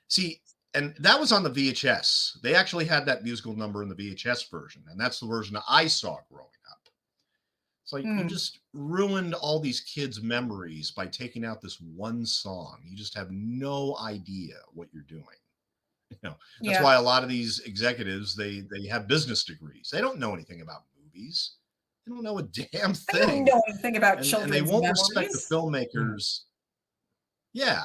see, and that was on the VHS. They actually had that musical number in the VHS version, and that's the version I saw growing up. It's like you just ruined all these kids' memories by taking out this one song. You just have no idea what you're doing. You know, that's why a lot of these executives, they have business degrees. They don't know anything about movies. They don't know a damn thing. I don't know anything about children's and they won't memories. respect the filmmakers. Yeah.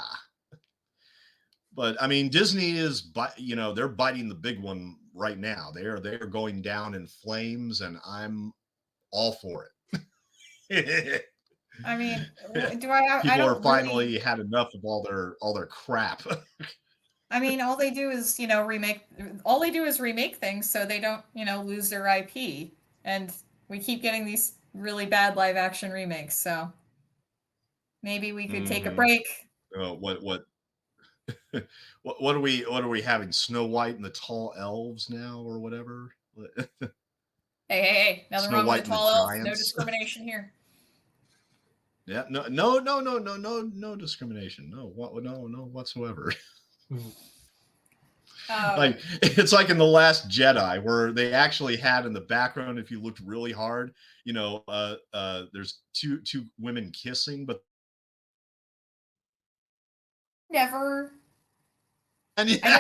But I mean, Disney is, they're biting the big one right now. They are going down in flames, and I'm all for it. I mean, do I have? People are finally had enough of all their crap. I mean, all they do is remake. All they do is remake things, so they don't lose their IP. And we keep getting these really bad live action remakes. So maybe we could take a break. What are we having? Snow White and the Tall Elves now, or whatever? Hey! Nothing wrong with the Tall Elves. No discrimination here. Yeah, no discrimination. No whatsoever. Like it's like in The Last Jedi, where they actually had in the background, if you looked really hard, there's two women kissing, but I never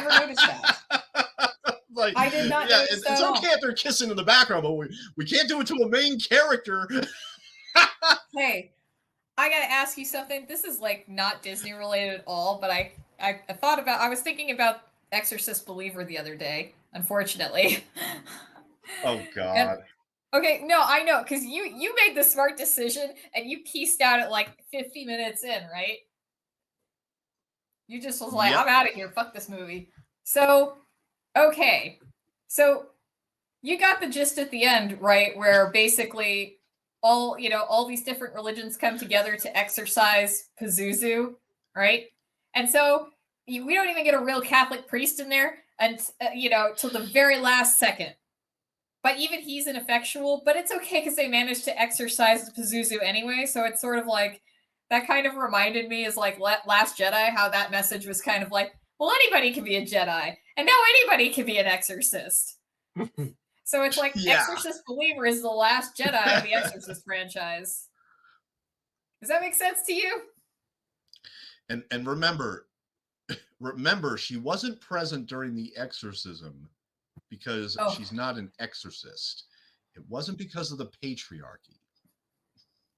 noticed that. Like, I did not notice that. It's okay if they're kissing in the background, but we can't do it to a main character. Hey, I gotta ask you something. This is like not Disney related at all, but I was thinking about Exorcist Believer the other day, unfortunately. Oh God. Okay, no, I know, because you made the smart decision and you pieced out at like 50 minutes in, right? You just was like, I'm out of here, fuck this movie. So, okay. So you got the gist at the end, right? Where basically all these different religions come together to exorcise Pazuzu, right? And so we don't even get a real Catholic priest in there, and till the very last second. But even he's ineffectual. But it's okay because they managed to exorcise Pazuzu anyway. So it's sort of like that. Kind of reminded me is like Last Jedi, how that message was kind of like, well, anybody can be a Jedi, and now anybody can be an exorcist. So it's like Exorcist Believer is the last Jedi of the Exorcist franchise. Does that make sense to you? And remember, remember, she wasn't present during the exorcism because she's not an exorcist. It wasn't because of the patriarchy.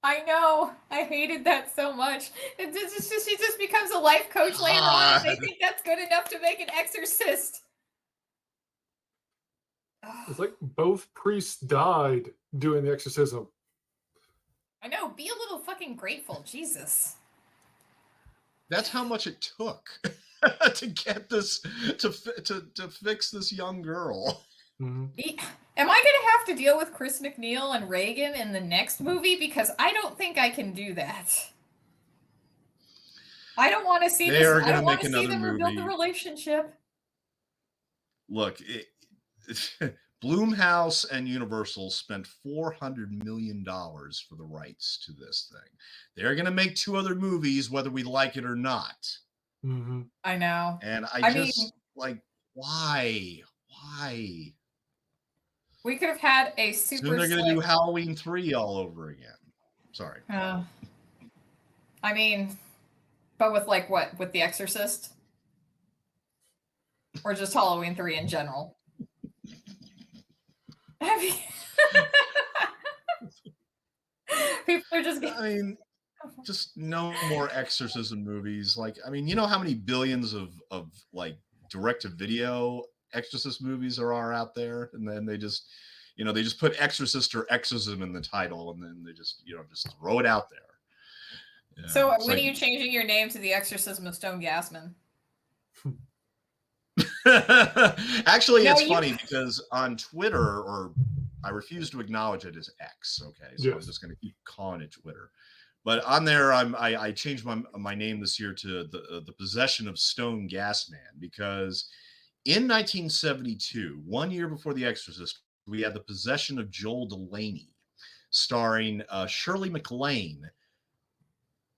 I know. I hated that so much. She just becomes a life coach later on, and they think that's good enough to make an exorcist. It's like both priests died doing the exorcism. I know. Be a little fucking grateful, Jesus. That's how much it took to get this to fix this young girl. Am I going to have to deal with Chris McNeil and Reagan in the next movie? Because I don't think I can do that. I don't want to see this. I don't want to see them rebuild the relationship. Look, Blumhouse and Universal spent $400 million for the rights to this thing. They're going to make 2 other movies, whether we like it or not. I know. And I just like, why? Why? We could have had a super. Soon they're going to do Halloween 3 all over again. Sorry. I mean, but with like what? With The Exorcist? Or just Halloween 3 in general? People are just. I mean, just no more exorcism movies. Like, I mean, you know how many billions of like direct-to-video exorcist movies there are out there, and then they just, they just put exorcist or exorcism in the title, and then they just, just throw it out there. Yeah, so when are you changing your name to The Exorcism of Stone Gasman? Actually, it's funny because on Twitter, or I refuse to acknowledge it as X. Okay, so I'm just going to keep calling it Twitter. But on there, I changed my name this year to the Possession of Stone Gasman, because in 1972, 1 year before The Exorcist, we had The Possession of Joel Delaney, starring Shirley MacLaine.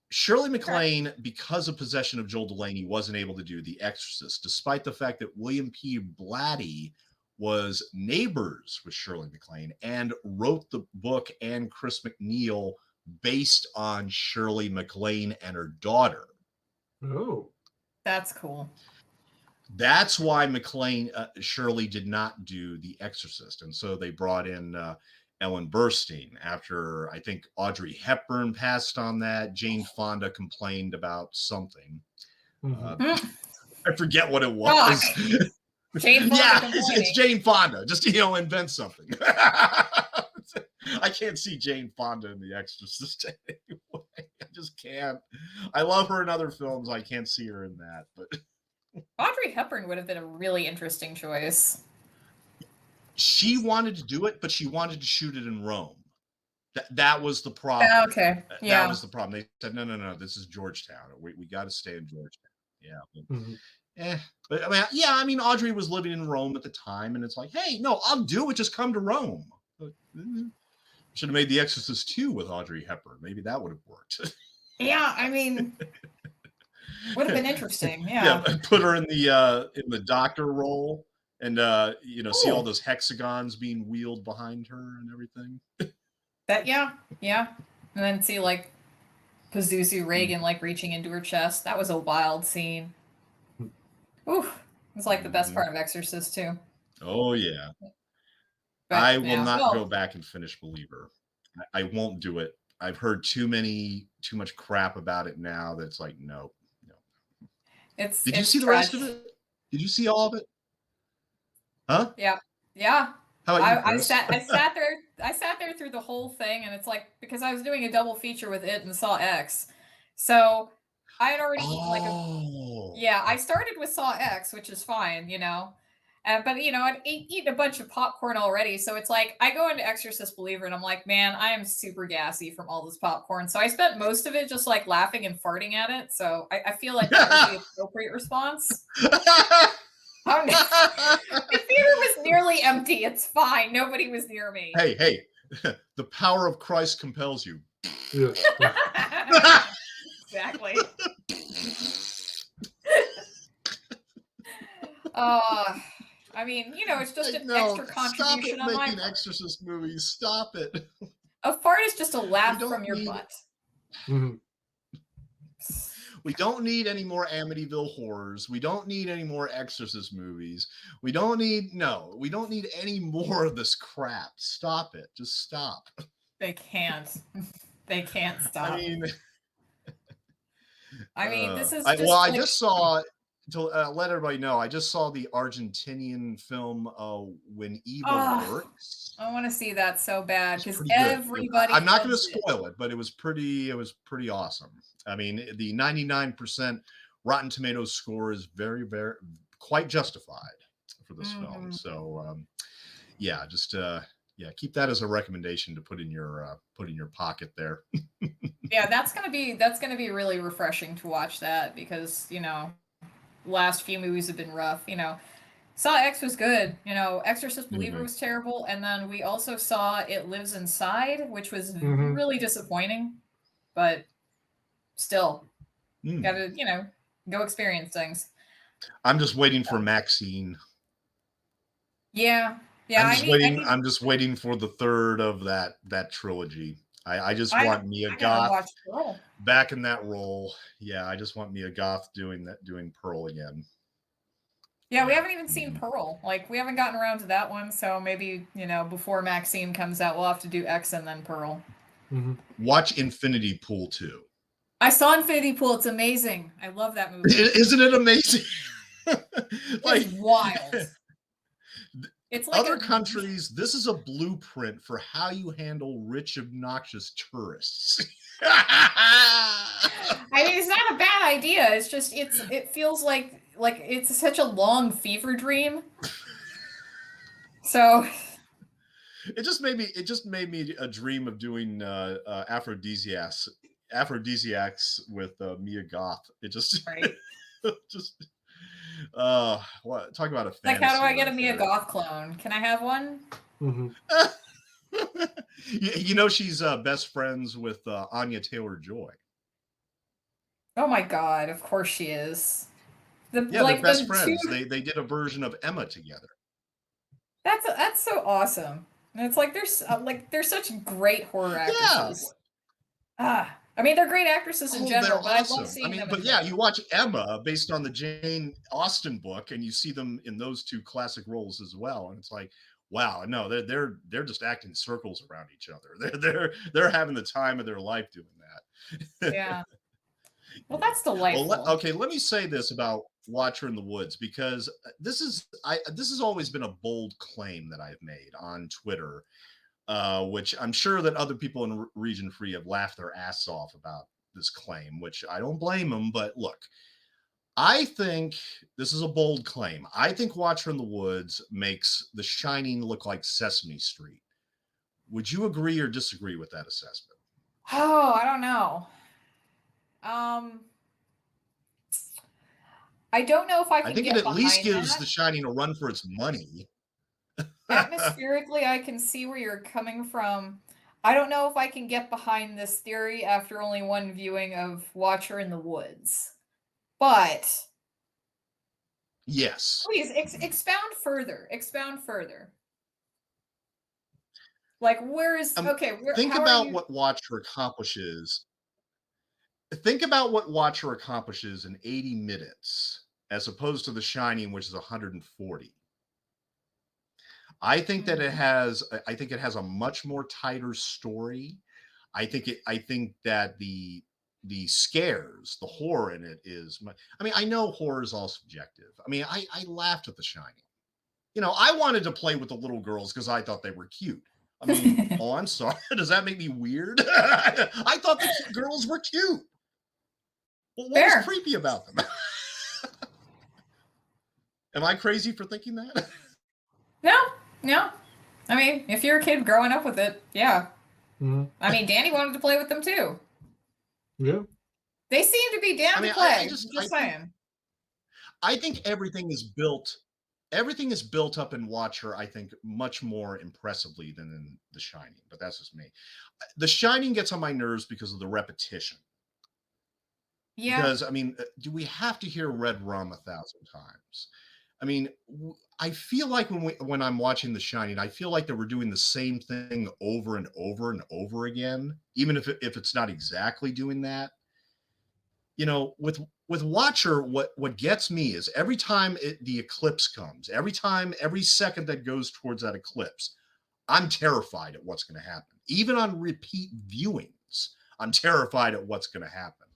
Shirley MacLaine, because of Possession of Joel Delaney, wasn't able to do The Exorcist, despite the fact that William P. Blatty was neighbors with Shirley MacLaine and wrote the book and Chris McNeil based on Shirley MacLaine and her daughter. Oh. That's cool. That's why Shirley did not do The Exorcist. And so they brought in Ellen Burstyn after, I think, Audrey Hepburn passed on that. Jane Fonda complained about something. I forget what it was. Jane Fonda it's Jane Fonda. Just, invent something. I can't see Jane Fonda in The Exorcist anyway. I just can't. I love her in other films. I can't see her in that. But Audrey Hepburn would have been a really interesting choice. She wanted to do it, but she wanted to shoot it in Rome. That was the problem. Okay. Yeah. That was the problem. They said, no, this is Georgetown. We got to stay in Georgetown. Yeah. But I mean, Audrey was living in Rome at the time, and it's like, hey, no, I'll do it. Just come to Rome. Should have made The Exorcist 2 with Audrey Hepburn. Maybe that would have worked. Yeah, I mean, would have been interesting. Yeah. Put her in the doctor role, and see all those hexagons being wheeled behind her and everything. Yeah. And then see like Pazuzu Reagan like reaching into her chest. That was a wild scene. Ooh, it was like the best part of Exorcist too. Oh yeah. But, I will not go back and finish Believer. I won't do it. I've heard too much crap about it now that's like, no. Did you see the rest of it? Did you see all of it? Huh? Yeah. How about you, I sat there through the whole thing, and it's like, because I was doing a double feature with it and Saw X, so I had already I started with Saw X, which is fine, but I'd eaten a bunch of popcorn already, so it's like I go into Exorcist Believer and I'm like, man, I am super gassy from all this popcorn, so I spent most of it just like laughing and farting at it. So I feel like that was the appropriate response. Oh, no. The theater was nearly empty. It's fine. Nobody was near me. Hey, the power of Christ compels you. Yeah. Exactly. I mean, it's just an extra contribution on my part. Stop making Exorcist movies. Stop it. A fart is just a laugh from your butt. Mm-hmm. We don't need any more Amityville horrors. We don't need any more Exorcist movies. We don't need any more of this crap. Stop it. Just stop. They can't. They can't I stop. mean, This is I just just saw to let everybody know. I just saw the Argentinian film "When Evil Lurks." I want to see that so bad It's because pretty good. everybody. I'm not going to loves it. spoil it, but it was pretty awesome. I mean, the 99% Rotten Tomatoes score is very, very quite justified for this film. So yeah, just keep that as a recommendation to put in your pocket there. Yeah, that's gonna be really refreshing to watch that because last few movies have been rough. Saw X was good. Exorcist Believer was terrible, and then we also saw It Lives Inside, which was really disappointing, but still gotta go experience things. I'm just waiting for Maxine. Yeah. I'm just waiting for the third of that trilogy. I just want Mia Goth back in that role. Yeah, I just want Mia Goth doing Pearl again. Yeah, we haven't even seen Pearl. Like, we haven't gotten around to that one, so maybe, before Maxine comes out, we'll have to do X and then Pearl. Watch Infinity Pool 2. I saw Infinity Pool. It's amazing. I love that movie. Isn't it amazing? It's wild. It's like other countries, this is a blueprint for how you handle rich, obnoxious tourists. It's not a bad idea. It's just it feels like it's such a long fever dream. So it just made me a dream of doing aphrodisiacs with Mia Goth. It just right. just what talk about a fantasy. Like, how do I get a Mia Goth clone? Can I have one? She's best friends with Anya Taylor-Joy. Oh my god! Of course she is. They're best friends. They did a version of Emma together. That's so awesome. And it's like they're such great horror actresses. Yeah. They're great actresses in general, but awesome. I love seeing them. But you watch Emma based on the Jane Austen book, and you see them in those two classic roles as well, and it's like, wow, no, they're just acting circles around each other. They're having the time of their life doing that. Yeah. Well, that's delightful. Well, okay, let me say this about Watcher in the Woods, because this has always been a bold claim that I've made on Twitter. Which I'm sure that other people in Region Free have laughed their ass off about this claim, which I don't blame them. But look, I think this is a bold claim. I think Watcher in the Woods makes The Shining look like Sesame Street. Would you agree or disagree with that assessment? Oh, I don't know. I don't know if I can. I think it at least gives The Shining a run for its money. Atmospherically, I can see where you're coming from. I don't know if I can get behind this theory after only one viewing of Watcher in the Woods. But yes, please expound further. Expound further. Like, where is okay? Think about what Watcher accomplishes. Think about what Watcher accomplishes in 80 minutes, as opposed to The Shining, which is 140. I think that it has a much more tighter story. I think that the scares, the horror in it is. I know horror is all subjective. I laughed at The Shining. I wanted to play with the little girls because I thought they were cute. Oh, I'm sorry. Does that make me weird? I thought the girls were cute. Well, what was creepy about them? Am I crazy for thinking that? No. If you're a kid growing up with it, yeah. Danny wanted to play with them too. Yeah. They seem to be down to play. Just saying. I think everything is built up in Watcher, I think, much more impressively than in The Shining, but that's just me. The Shining gets on my nerves because of the repetition. Yeah. Because, do we have to hear Red Rum 1,000 times? I feel like when I'm watching The Shining, I feel like that we're doing the same thing over and over and over again, even if it's not exactly doing that. you know, with Watcher, what gets me is every time the eclipse comes, every second that goes towards that eclipse, I'm terrified at what's going to happen. Even on repeat viewings, I'm terrified at what's going to happen.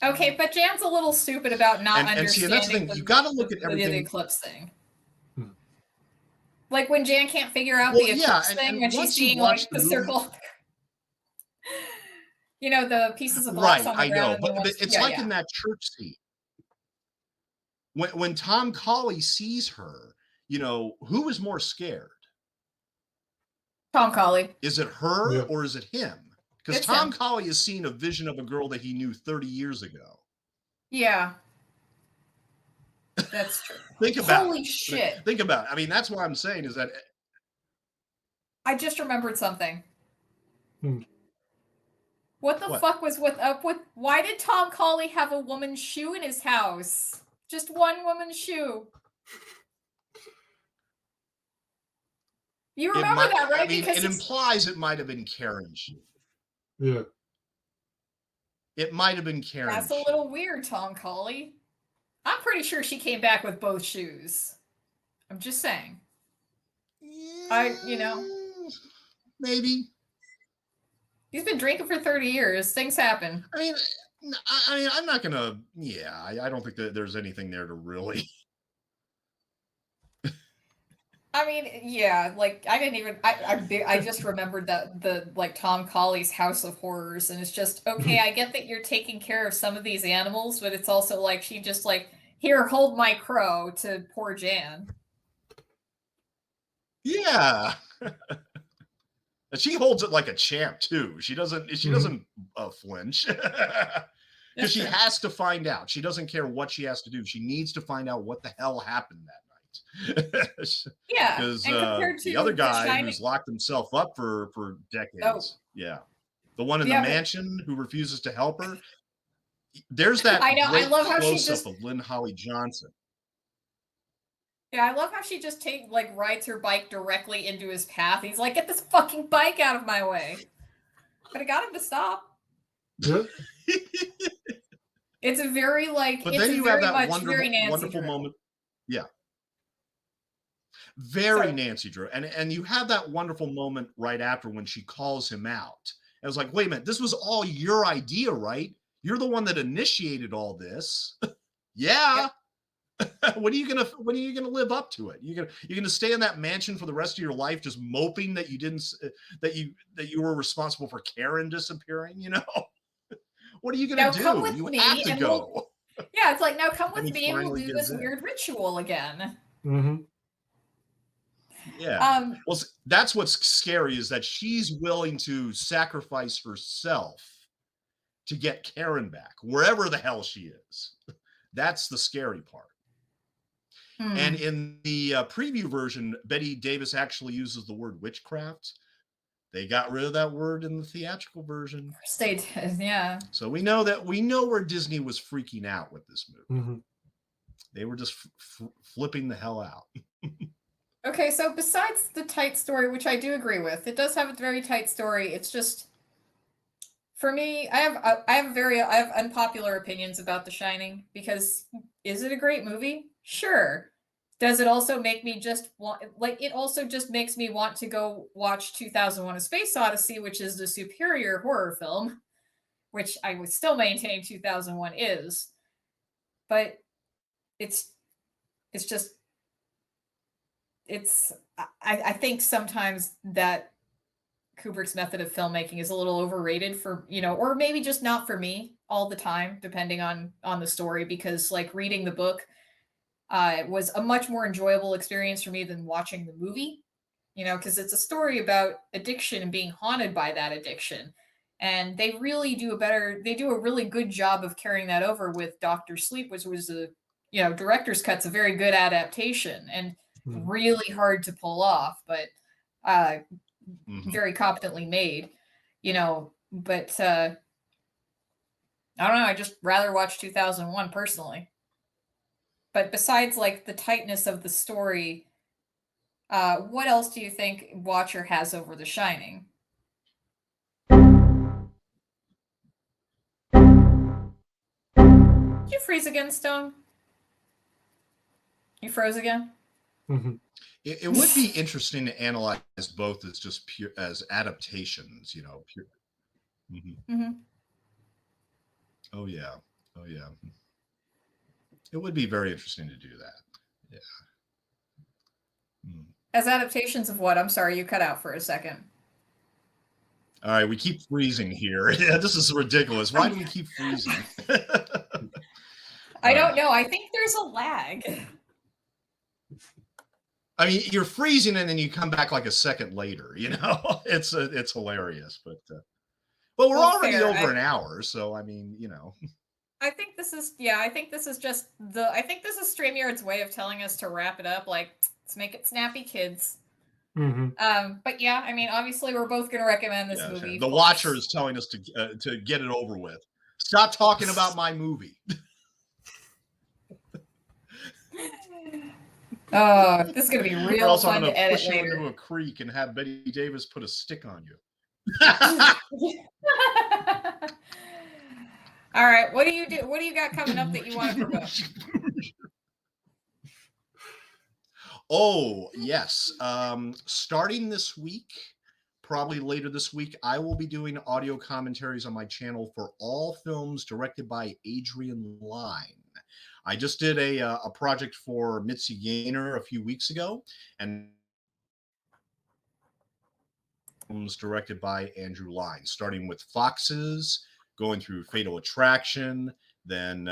Okay, but Jan's a little stupid about not and see, and that's the understanding thing. You got to look at the everything. eclipse thing. Like when Jan can't figure out Well, the yeah, eclipse thing and when she's once you seeing watch like the the movie, circle. You know, the pieces of glass right? on the I ground. know, And but the ones, it's like in that church scene when Tom Colley sees her. You know, who is more scared? Tom Colley. Is it her Yeah. or is it him? Because It's Tom him. Colley has seen a vision of a girl that he knew 30 years ago. Yeah. That's true. Think about Holy it. shit. Think about it. I mean, that's what I'm saying is that I just remembered something. Hmm. What the What? fuck was up with why did Tom Colley have a woman's shoe in his house? Just one woman's shoe. You remember that, right? I mean, Because it implies it might have been Karen's shoe. Yeah. It might have been Karen's that's a little weird, Tom Colley. I'm pretty sure she came back with both shoes. I'm just saying. You know. Maybe. He's been drinking for 30 years. Things happen. I mean, I'm not gonna. Yeah, I don't think that there's anything there to really. I mean, yeah, like I didn't even. I just remembered that the like Tom Colley's House of Horrors, and it's just okay. I get that you're taking care of some of these animals, but it's also like she just like here, hold my crow to poor Jan. Yeah. And she holds it like a champ too. She doesn't flinch because she has to find out. She doesn't care what she has to do. She needs to find out what the hell happened that night. Yeah, because the other guy who's locked himself up for decades. Yeah, the one in the mansion who refuses to help her. There's that. I know. I love how she close-up of Lynn-Holly Johnson. Yeah, I love how she just rides her bike directly into his path. He's like, "Get this fucking bike out of my way!" But I got him to stop. Yeah. It's a very But then you have that wonderful moment. Yeah. Very Nancy Drew. And you have that wonderful moment right after when she calls him out. I was like, wait a minute, this was all your idea, right? You're the one that initiated all this. Yeah. Yep. When are you gonna live up to it? You're gonna stay in that mansion for the rest of your life, just moping that you didn't that you were responsible for Karen disappearing? You know, what are you gonna do? You have to go. Yeah, it's like now come with me and we'll do this weird ritual again. Mm-hmm. Yeah. Well, that's what's scary is that she's willing to sacrifice herself to get Karen back, wherever the hell she is. That's the scary part. And in the preview version, Betty Davis actually uses the word witchcraft. They got rid of that word in the theatrical version. Yeah. So we know where Disney was freaking out with this movie. Mm-hmm. They were just flipping the hell out. Okay, so besides the tight story, which I do agree with, it does have a very tight story. It's just, for me, I have unpopular opinions about The Shining because is it a great movie? Sure. Does it also make me just want, it also just makes me want to go watch 2001: A Space Odyssey, which is the superior horror film, which I would still maintain 2001 is. But I think sometimes that Kubrick's method of filmmaking is a little overrated for, or maybe just not for me all the time, depending on the story, because reading the book was a much more enjoyable experience for me than watching the movie, because it's a story about addiction and being haunted by that addiction. And they really do a really good job of carrying that over with Dr. Sleep, which was director's cut's a very good adaptation and really hard to pull off, but very competently made, but I don't know. I just rather watch 2001 personally. But besides the tightness of the story, what else do you think Watcher has over The Shining? Did you freeze again, Stone? You froze again? Mhm. It would be interesting to analyze both as just pure as adaptations, pure. Mm-hmm. Oh yeah. Oh yeah. It would be very interesting to do that. Yeah. As adaptations of what? I'm sorry, you cut out for a second. All right, we keep freezing here. Yeah, this is ridiculous. Why do we keep freezing? I don't know. I think there's a lag. I mean, you're freezing and then you come back like a second later. It's hilarious. But we're already over an hour, so I mean, I think this is just I think this is StreamYard's way of telling us to wrap it up. Like, let's make it snappy, kids. But yeah, I mean, obviously, we're both going to recommend this movie. The Watcher is telling us to get it over with. Stop talking about my movie. Oh, this is going to be real fun to edit push later. you into a creek and have Betty Davis put a stick on you. All right, what do you do? What do you got coming up that you want to promote? Oh, yes. Starting this week, probably later this week, I will be doing audio commentaries on my channel for all films directed by Adrian Lyne. I just did a project for Mitzi Gaynor a few weeks ago, and films directed by Andrew Lyne, starting with Foxes, going through Fatal Attraction, then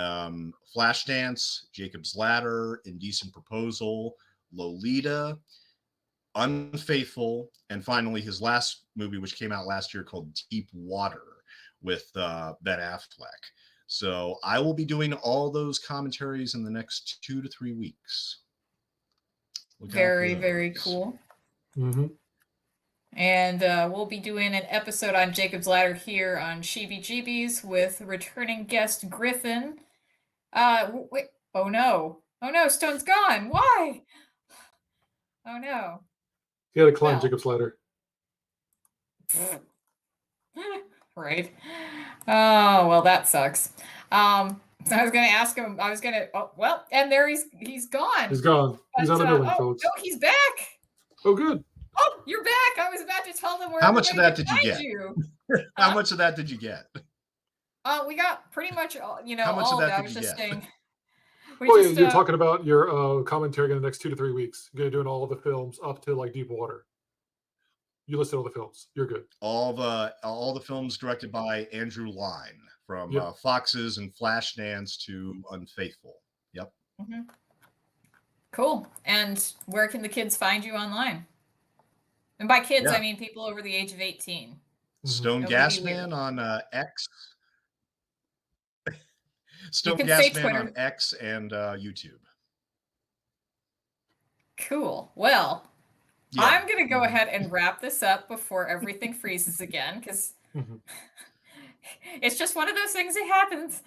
Flashdance, Jacob's Ladder, Indecent Proposal, Lolita, Unfaithful, and finally his last movie, which came out last year, called Deep Water with Ben Affleck. So I will be doing all those commentaries in the next 2 to 3 weeks. Very, very cool. And we'll be doing an episode on Jacob's Ladder here on Sheebie-Jeebies with returning guest Griffin. Wait, oh no, Stone's gone. Why? Oh no. You gotta climb Jacob's Ladder. Right. Oh, well, that sucks. I was going to ask him. And there he's gone. He's gone. He's on a building, folks. No, he's back. Oh, good. Oh, you're back. I was about to tell them where. How much of that did you get? How much of that did you get? We got pretty much, How much all of of that I did was you just get? saying. You're talking about your commentary in the next 2 to 3 weeks. You're doing all the films up to like Deep Water. You listed all the films. You're good. All the films directed by Andrew Lyne, from Foxes and Flashdance to Unfaithful. Yep. Cool. And where can the kids find you online? And by kids, I mean people over the age of 18. Stone Gasman on X. Stone Gasman on X and YouTube. Cool. Well, I'm going to go ahead and wrap this up before everything freezes again, because it's just one of those things that happens.